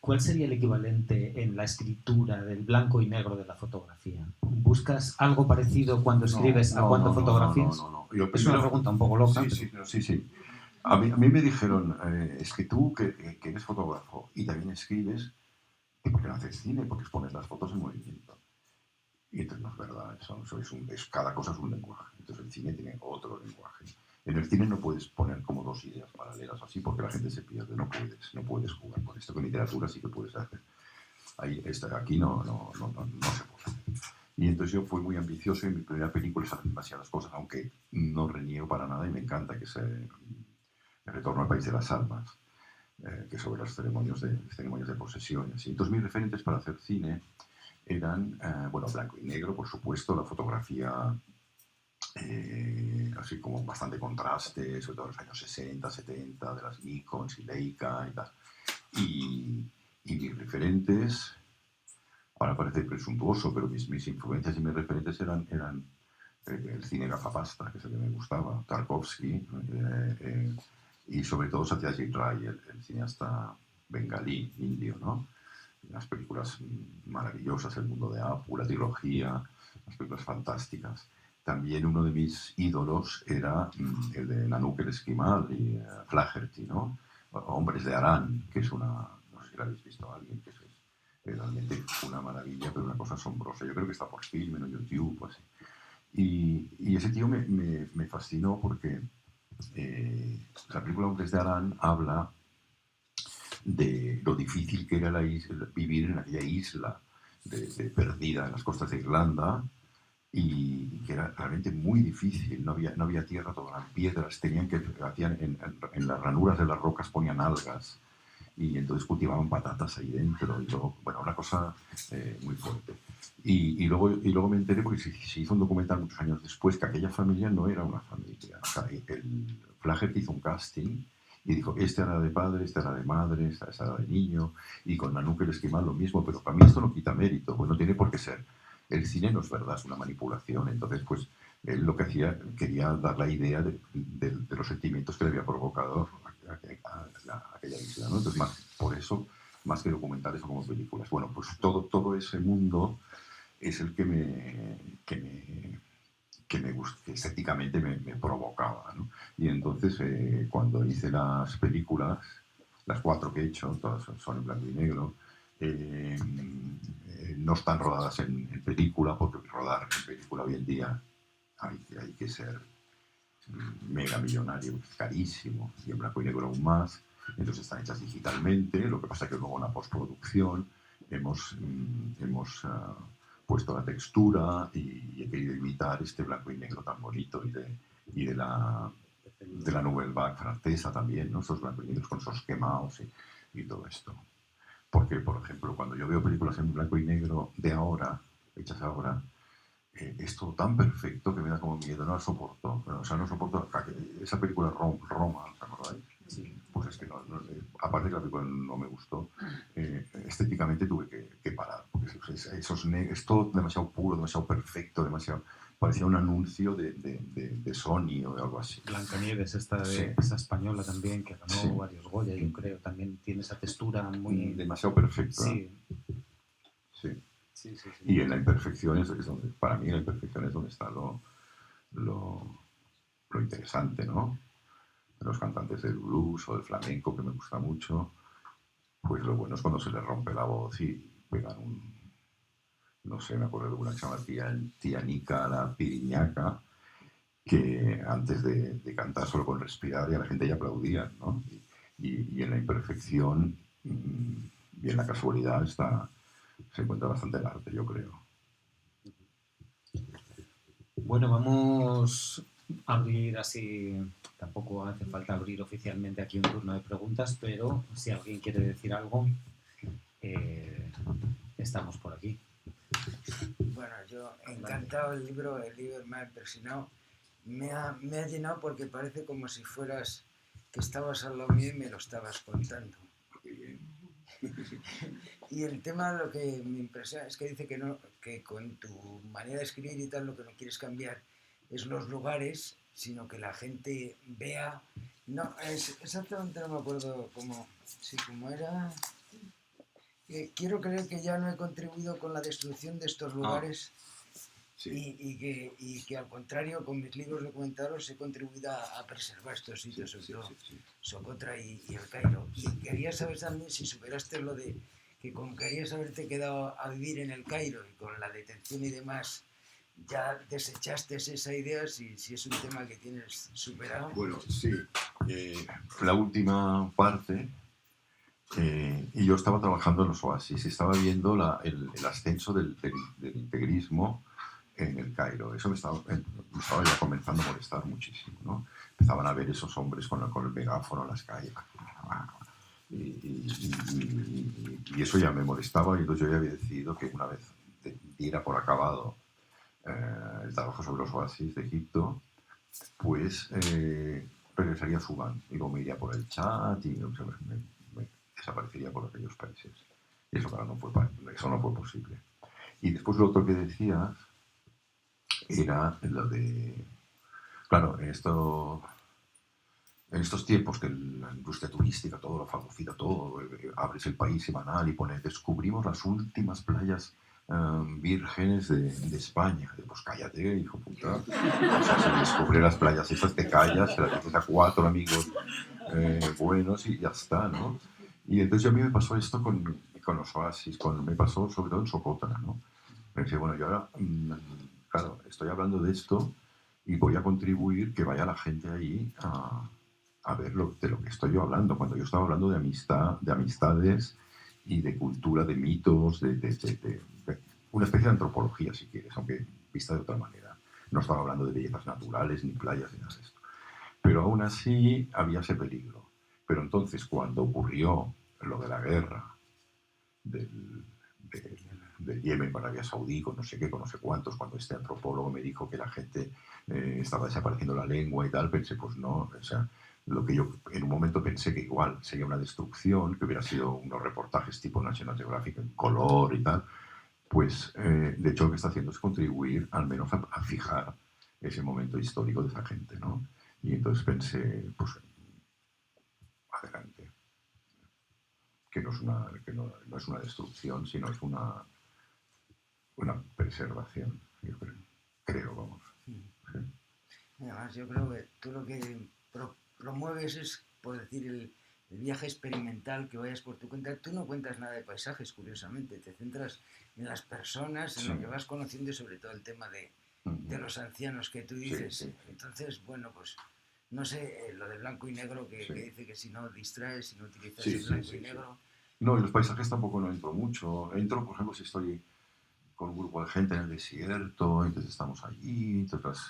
¿cuál sería el equivalente en la escritura del blanco y negro de la fotografía? ¿Buscas algo parecido cuando escribes a cuando fotografías? No. Es una pregunta un poco loca. Sí. A mí me dijeron, es que tú que eres fotógrafo y también escribes, ¿y por qué no haces cine? Porque expones las fotos en movimiento. Y entonces no es verdad, cada cosa es un lenguaje. Entonces el cine tiene otro lenguaje. En el cine no puedes poner como dos ideas paralelas así porque la gente se pierde, no puedes jugar con esto. Con literatura sí que puedes hacer. Aquí no se puede. Y entonces yo fui muy ambicioso y en mi primera película salen demasiadas cosas, aunque no reniego para nada y me encanta, que es El retorno al país de las almas, que es sobre las ceremonias de posesión. Y entonces mis referentes para hacer cine eran, blanco y negro, por supuesto, la fotografía así como bastante contraste, sobre todo en los años 60, 70, de las Nikons y Leica y tal. Y mis referentes, ahora parece presuntuoso, pero mis influencias y mis referentes eran el cine gafapasta, que es el que me gustaba, Tarkovsky, y sobre todo Satyajit Ray, el cineasta bengalí, indio, ¿no? Las películas maravillosas, El mundo de Apu, la trilogía, las películas fantásticas. También uno de mis ídolos era el de Nanook el Esquimal y Flaherty, ¿no? Hombres de Arán, que es no sé si la habéis visto a alguien, que es realmente una maravilla, pero una cosa asombrosa. Yo creo que está por film, en YouTube, o así. Y ese tío me fascinó porque la película Hombres de Arán habla de lo difícil que era vivir en aquella isla perdida en las costas de Irlanda y que era realmente muy difícil, no había tierra, todo eran piedras, hacían en las ranuras de las rocas ponían algas y entonces cultivaban patatas ahí dentro y luego, bueno, una cosa muy fuerte. Y luego me enteré, porque se hizo un documental muchos años después, que aquella familia no era una familia. O sea, el Flaherty hizo un casting y dijo, este era de padre, este era de madre, esta era de niño, y con Nanook el Esquimal lo mismo, pero para mí esto no quita mérito, pues no tiene por qué ser. El cine no es verdad, es una manipulación, entonces pues él lo que hacía, quería dar la idea de los sentimientos que le había provocado aquella isla, ¿no? Entonces, por eso, más que documentales o como películas. Bueno, pues todo ese mundo es el que estéticamente me provocaba, ¿no? Y entonces, cuando hice las películas, las 4 que he hecho, todas son en blanco y negro, no están rodadas en película, porque rodar en película hoy en día hay que ser mega millonario, carísimo, y en blanco y negro aún más. Entonces están hechas digitalmente, lo que pasa es que luego en la postproducción hemos puesto la textura y he querido imitar este blanco y negro tan bonito y de la Nouvelle Vague francesa también, ¿no? Esos blancos y negros con esos quemados y todo esto. Porque, por ejemplo, cuando yo veo películas en blanco y negro de ahora, hechas ahora, es todo tan perfecto que me da como miedo, no la soporto. O sea, no soporto esa película Roma, ¿os acordáis? Sí. Pues es que aparte que la película no me gustó, estéticamente tuve que parar, porque es todo demasiado puro, demasiado perfecto, parecía un anuncio de Sony o de algo así. Blancanieves, esa española también, que ganó varios Goya, yo creo, también tiene esa textura muy... demasiado perfecta. Sí. Sí. Sí. Y en la imperfección es donde, para mí, la imperfección es donde está lo interesante, ¿no? Los cantantes del blues o del flamenco, que me gusta mucho, pues lo bueno es cuando se les rompe la voz y pegan no sé, me acuerdo de una que se llama Tía Nica, la Piriñaca, que antes de cantar solo con respirar ya la gente ya aplaudía, ¿no? Y en la imperfección y en la casualidad se encuentra bastante el arte, yo creo. Bueno, vamos a abrir así, tampoco hace falta abrir oficialmente aquí un turno de preguntas, pero si alguien quiere decir algo, estamos por aquí. Bueno, yo encantado el libro me ha impresionado, me ha llenado porque parece como si fueras, que estabas al lado mío y me lo estabas contando. Y el tema, lo que me impresiona es que dice que, no, que con tu manera de escribir y tal, lo que no quieres cambiar es los lugares, sino que la gente vea. No, exactamente no me acuerdo cómo, sí, cómo era. Quiero creer que ya no he contribuido con la destrucción de estos lugares. Sí. Y que al contrario, con mis libros documentales he contribuido a preservar estos sitios, sobre todo Socotra y el Cairo. Y quería saber también si superaste lo de que como querías haberte quedado a vivir en el Cairo y con la detención y demás, ya desechaste esa idea, si es un tema que tienes superado. Bueno, sí. La última parte, y yo estaba trabajando en los oasis, estaba viendo el ascenso del integrismo en el Cairo. Eso me estaba ya comenzando a molestar muchísimo, ¿no? Empezaban a ver esos hombres con el megáfono en las calles. Y eso ya me molestaba, y entonces yo ya había decidido que una vez diera por acabado el trabajo sobre los oasis de Egipto, pues regresaría a Sudán y luego me iría por el Chad y me desaparecería por aquellos países. Y eso, claro, eso no fue posible. Y después lo otro que decías era lo de... Claro, en estos tiempos que la industria turística todo lo fagocita todo, abres el país semanal y pone descubrimos las últimas playas vírgenes de España. Pues cállate, hijo puta. O sea, si descubre las playas esas te callas, se las dices a 4 amigos buenos y ya está, ¿no? Y entonces a mí me pasó esto con los oasis, me pasó sobre todo en Socotra, ¿no? Me decía, bueno, yo ahora, claro, estoy hablando de esto y voy a contribuir que vaya la gente ahí a ver de lo que estoy yo hablando. Cuando yo estaba hablando de amistad, de amistades y de cultura, de mitos, de una especie de antropología, si quieres, aunque vista de otra manera. No estaba hablando de bellezas naturales, ni playas, ni nada de esto. Pero aún así había ese peligro. Pero entonces, cuando ocurrió lo de la guerra del, del Yemen con Arabia Saudí, con no sé qué, con no sé cuántos, cuando este antropólogo me dijo que la gente estaba desapareciendo la lengua y tal, pensé, pues no, o sea, lo que yo en un momento pensé que igual sería una destrucción, que hubiera sido unos reportajes tipo National Geographic en color y tal, pues de hecho lo que está haciendo es contribuir al menos a fijar ese momento histórico de esa gente, ¿no? Y entonces pensé, pues adelante, que no es una destrucción, sino es una preservación, yo creo, vamos. Sí. Además, yo creo que tú lo que promueves es, por decir, el viaje experimental, que vayas por tu cuenta. Tú no cuentas nada de paisajes, curiosamente, te centras en las personas, en lo que vas conociendo y sobre todo el tema de los ancianos que tú dices. Sí. Entonces, bueno, pues no sé, lo de blanco y negro que dice que si no distraes, si no utilizas el blanco y negro. No, y los paisajes tampoco no entro mucho. Entro, por ejemplo, si estoy con un grupo de gente en el desierto, entonces estamos allí, entonces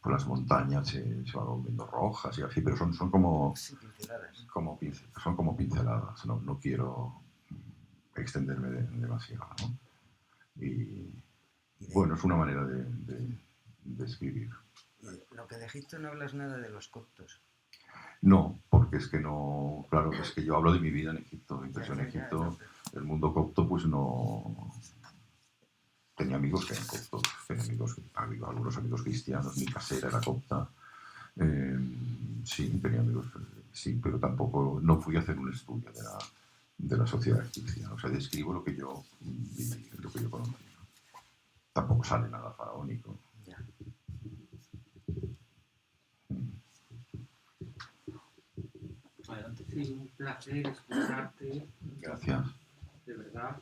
por las montañas se van volviendo rojas y así, pero son como, pinceladas. Son como pinceladas, no quiero extenderme demasiado, ¿no? Y bueno, es una manera de escribir. Lo que de Egipto no hablas nada de los coptos. No, porque es que no, claro, es que yo hablo de mi vida en Egipto, entonces en Egipto el mundo copto pues no... Tenía amigos que eran coptos, algunos amigos cristianos, mi casera era copta. Sí, tenía amigos, sí, pero tampoco, no fui a hacer un estudio de la sociedad egipcia. O sea, describo lo que yo viví, lo que yo conocí. Tampoco sale nada faraónico. Ya. Adelante. Sí, un placer escucharte. Gracias. De verdad.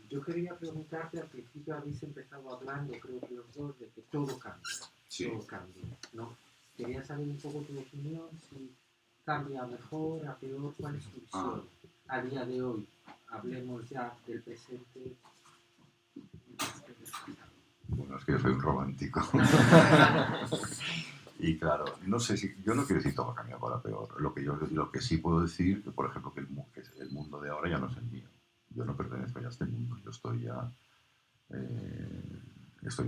Yo quería preguntarte, al principio habéis empezado hablando, creo que los dos, de que todo cambia. Sí. Todo cambia, ¿no? Quería saber un poco tu opinión, si cambia a mejor, a peor, cuál es tu visión a día de hoy. Hablemos ya del presente. Bueno, es que yo soy un romántico. Y claro, no sé si, yo no quiero decir todo cambia para peor. Lo que sí puedo decir, por ejemplo, que el mundo de ahora ya no es el mío. Yo no pertenezco ya a este mundo, yo estoy ya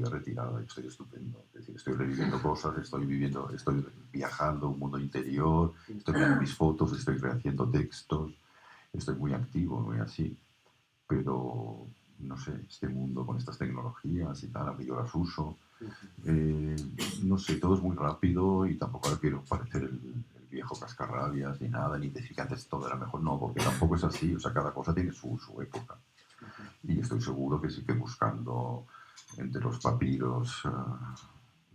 retirado, estoy estupendo. Es decir, estoy reviviendo cosas, estoy viajando un mundo interior, estoy viendo mis fotos, estoy rehaciendo textos, estoy muy activo, muy así, pero no sé, este mundo con estas tecnologías y tal, aunque yo las uso, no sé, todo es muy rápido y tampoco ahora quiero parecer el viejo cascarrabias ni nada, ni decir que antes todo era mejor, no, porque tampoco es así, o sea, cada cosa tiene su época. Y estoy seguro que sí que buscando entre los papiros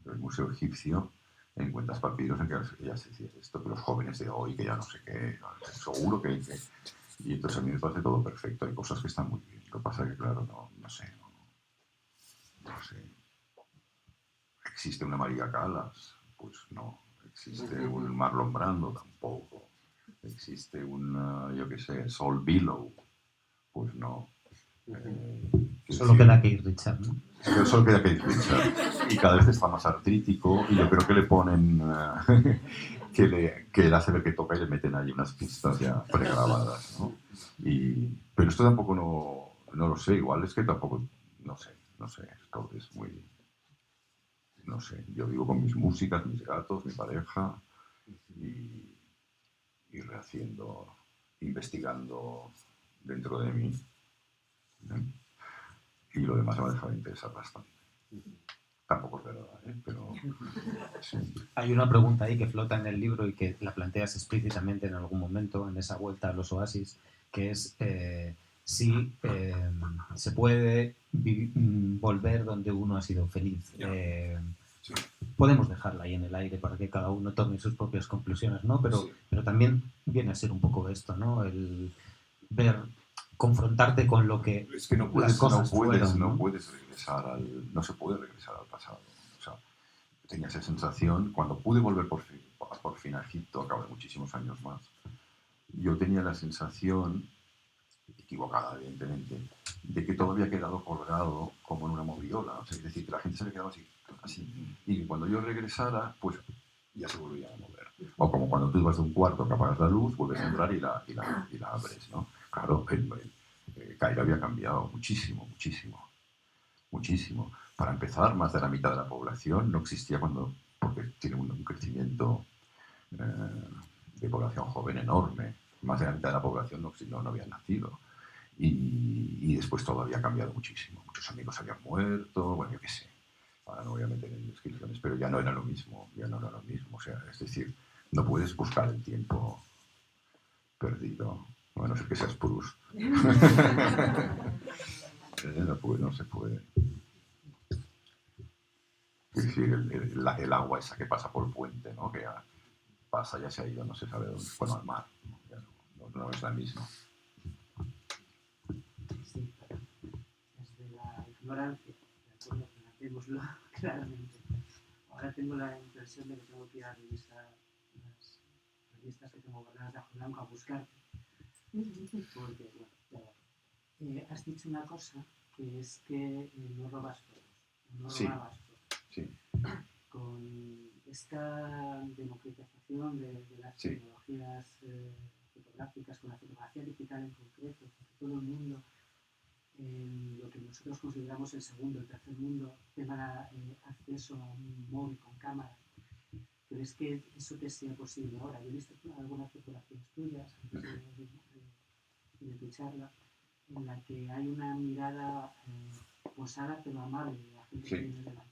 del Museo Egipcio, encuentras papiros en que ya se decía esto, que los jóvenes de hoy, que ya no sé qué, seguro que. Y entonces a mí me parece todo perfecto, hay cosas que están muy bien. Lo que pasa es que, claro, no sé. ¿Existe una María Callas? Pues no. ¿Existe un Marlon Brando? Tampoco. ¿Existe un, yo qué sé, Saul Billow? Pues no. Solo queda Keith Richard, ¿no? Solo queda Keith Richard. Y cada vez está más artrítico y yo creo que le ponen... que él hace ver que toca y le meten ahí unas pistas ya pregrabadas, ¿no? Pero esto tampoco no lo sé. Igual es que tampoco... No sé. Esto es muy... No sé. Yo vivo con mis músicas, mis gatos, mi pareja y rehaciendo, investigando dentro de mí. Y lo demás me ha dejado de interesar bastante. Tampoco es verdad, pero sí. Hay una pregunta ahí que flota en el libro y que la planteas explícitamente en algún momento, en esa vuelta a los oasis, que es si se puede volver donde uno ha sido feliz. Sí. Podemos dejarla ahí en el aire para que cada uno tome sus propias conclusiones, ¿no? Pero también viene a ser un poco esto, ¿no? El ver, confrontarte con lo que es que no puedes regresar no se puede regresar al pasado. O sea, tenía esa sensación cuando pude volver por fin a Egipto, a cabo de muchísimos años más. Yo tenía la sensación, equivocada evidentemente, de que todo había quedado colgado como en una moviola. O sea, es decir, que la gente se había quedado así. Y que cuando yo regresara, pues ya se volvía a mover. O como cuando tú vas de un cuarto que apagas la luz, vuelves a entrar y la abres, ¿no? Claro, el Cairo había cambiado muchísimo. Para empezar, más de la mitad de la población no existía porque tiene un crecimiento de población joven enorme. Más de la mitad de la población no había nacido. Y después todo había cambiado muchísimo. Muchos amigos habían muerto, bueno, yo qué sé. Ahora no voy a meter en descripciones, pero ya no era lo mismo. O sea, es decir, no puedes buscar el tiempo perdido. Bueno, no sé que seas Proust. No se puede. Es decir, el agua esa que pasa por el puente, ¿no? Que ya pasa, ya se ha ido, no se sabe dónde. Bueno, al mar. Ya no es la misma. Sí, desde la ignorancia, de acuerdo, planteémoslo claramente. Ahora tengo la impresión de que tengo que ir a revisar las revistas que tengo guardadas bajo blanco a buscarte. Porque, bueno, has dicho una cosa que es que no robas fotos, no robabas fotos. Sí. Con esta democratización de las tecnologías fotográficas, con la fotografía digital en concreto, que todo el mundo, lo que nosotros consideramos el segundo, el tercer mundo, tenga acceso a un móvil con cámara. ¿Crees que eso te sea posible ahora? Yo he visto algunas fotografías tuyas antes de tu charla, en la que hay una mirada posada pero amable de la gente que viene delante.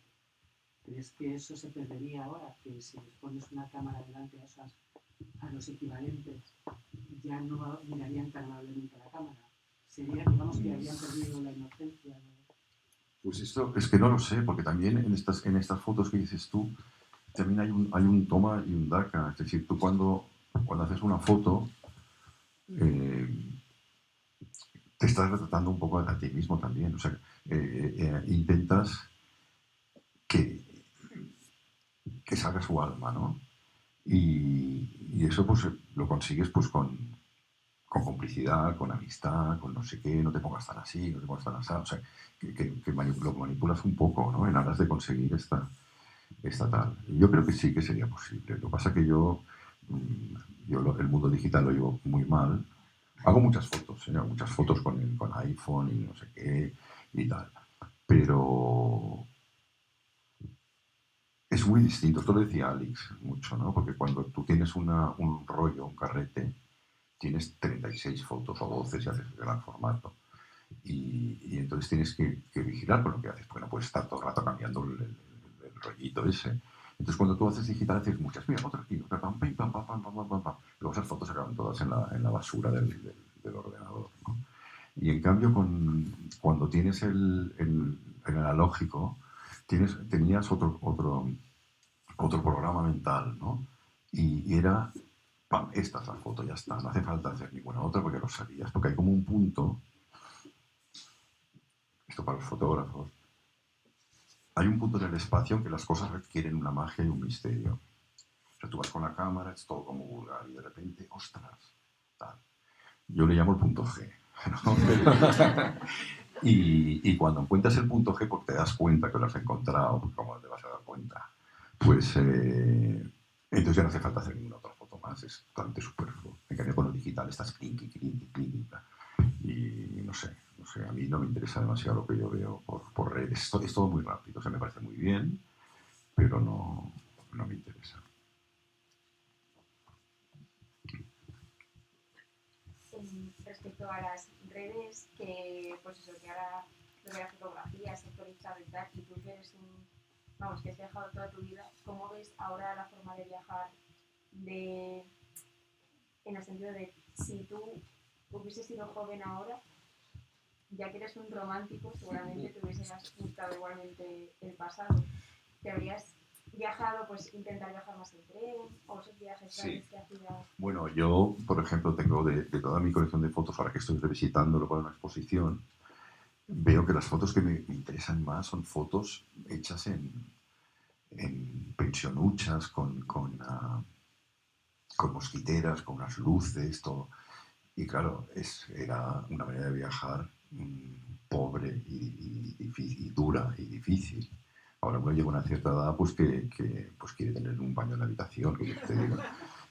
¿Crees que eso se perdería ahora? Que si les pones una cámara delante a los equivalentes, ya no mirarían tan amablemente a la cámara. Sería, digamos, que habían perdido la inocencia. Pues esto es que no lo sé, porque también en estas fotos que dices tú, también hay un toma y un daca. Es decir, tú cuando haces una foto, te estás retratando un poco a ti mismo también. O sea, intentas que salga su alma, ¿no? Y eso pues lo consigues pues con complicidad, con amistad, con no sé qué, no te pongas tan así, no te pongas tan así. O sea, que lo manipulas un poco, ¿no? En aras de conseguir esta tal. Yo creo que sí que sería posible. Lo que pasa es que yo el mundo digital lo llevo muy mal. Hago muchas fotos con iPhone y no sé qué y tal. Pero es muy distinto. Esto lo decía Alex mucho, ¿no? Porque cuando tú tienes un rollo, un carrete, tienes 36 fotos o 12 si haces el gran formato. Y entonces tienes que vigilar con lo que haces, porque no puedes estar todo el rato cambiando el rollito ese. Entonces cuando tú haces digital haces muchas, mira, otra aquí, otra, pam, pam, pam, pam, pam, pam, pam, pam. Luego esas fotos se acaban todas en la basura del ordenador, ¿no? Y en cambio cuando tienes el analógico, tenías otro programa mental, ¿no? Y era, pam, esta es la foto, ya está, no hace falta hacer ninguna otra porque lo sabías, porque hay como un punto, esto para los fotógrafos, hay un punto en el espacio en que las cosas requieren una magia y un misterio. O sea, tú vas con la cámara, es todo como vulgar, y de repente, ostras, tal. Yo le llamo el punto G, ¿no? y cuando encuentras el punto G, porque te das cuenta que lo has encontrado, pues ¿cómo te vas a dar cuenta? Pues entonces ya no hace falta hacer ninguna otra foto más, es totalmente superfluo. En cambio con lo digital estás clinky, clinky, clinky, y no sé, a mí no me interesa demasiado lo que yo veo por redes. Es todo muy rápido, o sea, me parece muy bien, pero no me interesa. Respecto a las redes, que pues eso, que ahora lo de la fotografía se ha actualizado y tal, y tú que eres que has viajado toda tu vida, ¿cómo ves ahora la forma de viajar en el sentido de si tú hubieses sido joven ahora, ya que eres un romántico, seguramente te hubiese gustado igualmente el pasado? ¿Te habrías viajado, pues intentar viajar más en tren o esos viajes grandes que hacías? Bueno, yo, por ejemplo, tengo de toda mi colección de fotos, ahora que estoy revisitándolo para una exposición, veo que las fotos que me interesan más son fotos hechas en pensionuchas, con mosquiteras, con unas luces, todo. Y claro, era una manera de viajar pobre y difícil, y dura y difícil. Ahora uno llega a una cierta edad pues que pues quiere tener un baño en la habitación, que te digo,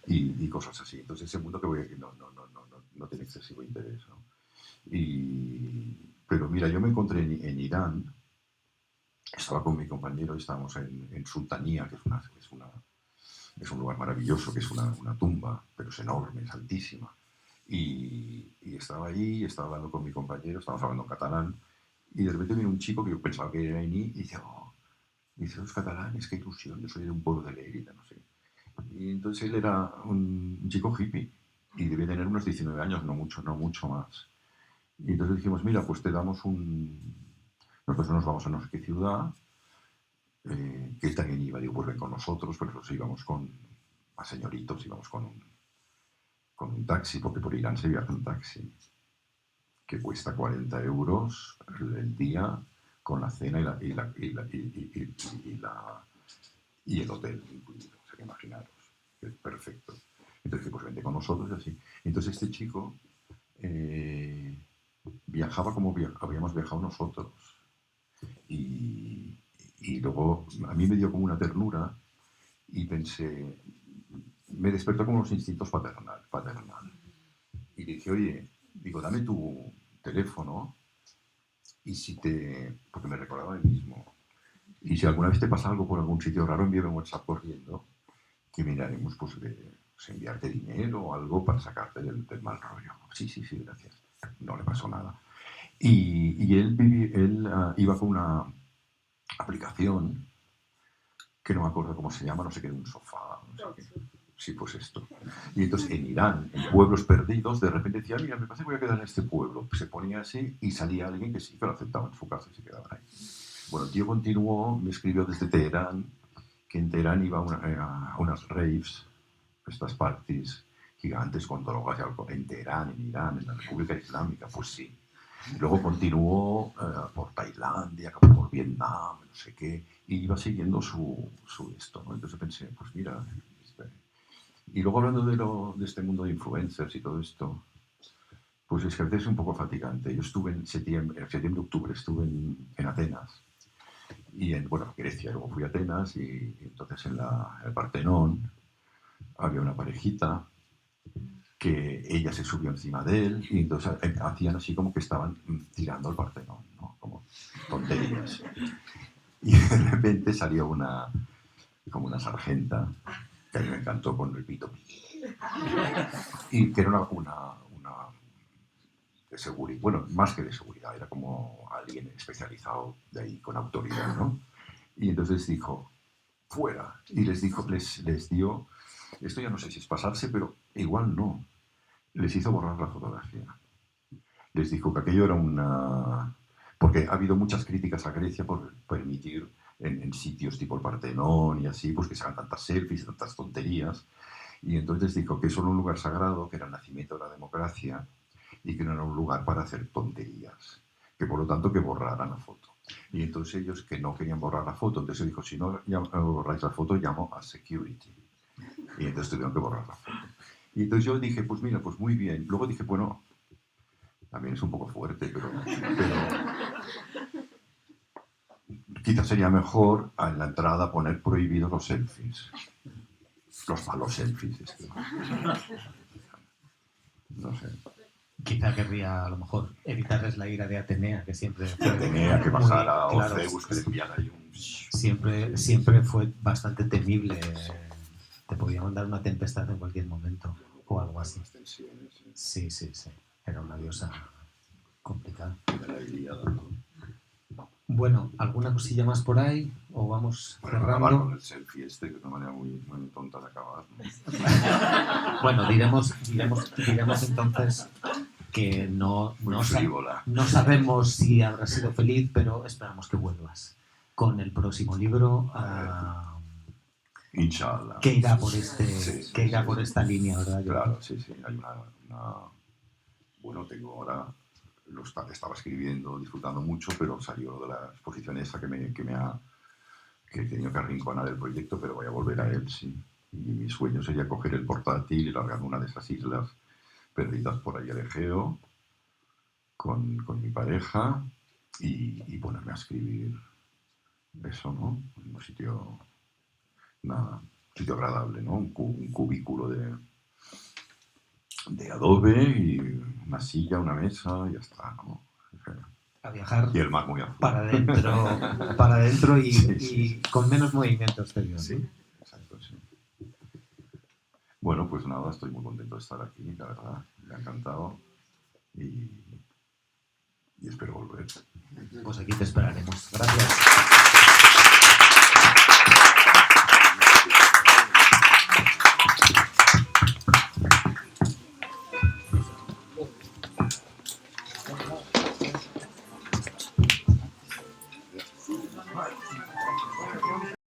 y cosas así. Entonces ese mundo que no tiene excesivo interés, ¿no? Pero mira, yo me encontré en Irán, estaba con mi compañero y estábamos en Sultanía, que es un lugar maravilloso, que es una tumba, pero es enorme, es altísima. Y estaba allí, estaba hablando con mi compañero, estábamos hablando en catalán, y de repente viene un chico que yo pensaba que era iraní, y dice, los catalanes, qué ilusión, yo soy de un pueblo de Lérida, no sé. Y entonces él era un chico hippie, y debía tener unos 19 años, no mucho más. Y entonces dijimos, mira, pues te damos nosotros nos vamos a no sé qué ciudad, que él también iba, digo, pues ven con nosotros, pero nosotros íbamos a señoritos, íbamos con un taxi, porque por Irán se viaja en taxi, que cuesta 40 euros el día, con la cena y el hotel incluido. O sea, que imaginaros, es perfecto. Entonces, pues vente con nosotros y así. Entonces este chico viajaba como habíamos viajado nosotros. Y luego a mí me dio como una ternura y pensé, me despertó como los instintos paternal. Y dije, oye, dame tu teléfono y porque me recordaba el mismo. Y si alguna vez te pasa algo por algún sitio raro, envíame un WhatsApp corriendo que miraremos pues de enviarte dinero o algo para sacarte del mal rollo. Sí, gracias. No le pasó nada. Y él iba con una aplicación que no me acuerdo cómo se llama, no sé qué, de un sofá, no sé qué. Sí, pues esto. Y entonces en Irán, en pueblos perdidos, de repente decía, mira, me parece que voy a quedar en este pueblo. Se ponía así y salía alguien que sí, que lo aceptaba en su casa y se quedaba ahí. Bueno, el tío continuó, me escribió desde Teherán, que en Teherán iba a unas raves, estas parties gigantes con drogas y alcohol, en Teherán, en Irán, en la República Islámica, pues sí. Luego continuó por Tailandia, por Vietnam, no sé qué, y iba siguiendo su esto, ¿no? Entonces pensé, pues mira, y luego hablando de este mundo de influencers y todo esto, pues es que a veces es un poco fatigante. Yo estuve en septiembre, octubre, estuve en Atenas, y en Grecia, luego fui a Atenas, y entonces en el Partenón había una parejita que ella se subió encima de él y entonces hacían así como que estaban tirando al Partenón, ¿no? Como tonterías. Y de repente salió como una sargenta que a mí me encantó con el pito. Y que era una de seguridad, bueno, más que de seguridad, era como alguien especializado de ahí, con autoridad, ¿no? Y entonces dijo, fuera. Y les dijo, les dio, esto ya no sé si es pasarse, pero igual no. Les hizo borrar la fotografía. Les dijo que aquello era una... Porque ha habido muchas críticas a Grecia por permitir en sitios tipo el Partenón y así, pues que se hagan tantas selfies, tantas tonterías. Y entonces dijo que eso era un lugar sagrado, que era el nacimiento de la democracia y que no era un lugar para hacer tonterías. Que por lo tanto que borraran la foto. Y entonces ellos que no querían borrar la foto, entonces dijo, si no borráis la foto, llamo a security. Y entonces tuvieron que borrar la foto. Y entonces yo dije, pues mira, pues muy bien. Luego dije, bueno, también es un poco fuerte, pero quizás sería mejor en la entrada poner prohibidos los selfies. Los malos selfies. No sé. Quizá querría, a lo mejor, evitarles la ira de Atenea, que siempre fue... Atenea, que pasara, o claro, Zeus, que le enviara ahí un... siempre fue bastante temible. Te podía mandar una tempestad en cualquier momento, o algo así. Sí. Era una diosa complicada. Bueno, ¿alguna cosilla más por ahí? ¿O vamos Para acabar cerrando? con el selfie que es una manera muy tonta de acabar, ¿no? Bueno, diremos entonces que no sabemos si habrás sido feliz, pero esperamos que vuelvas con el próximo libro, Inshallah. que irá por por esta línea, ¿verdad? Claro, sí. Hay una... Bueno, tengo ahora... estaba escribiendo, disfrutando mucho, pero salió de la exposición esa que he tenido que arrinconar el proyecto, pero voy a volver a él, sí. Y mi sueño sería coger el portátil y largar una de esas islas perdidas por ahí al Egeo con mi pareja y ponerme a escribir eso, ¿no? En un sitio agradable, ¿no? Un cubículo de Adobe y una silla, una mesa y ya está, ¿no? A viajar y el mar muy azul. para adentro y con menos movimiento exterior. Sí, exacto, sí. Bueno, pues nada, estoy muy contento de estar aquí, la verdad, me ha encantado y espero volver. Pues aquí te esperaremos. Gracias.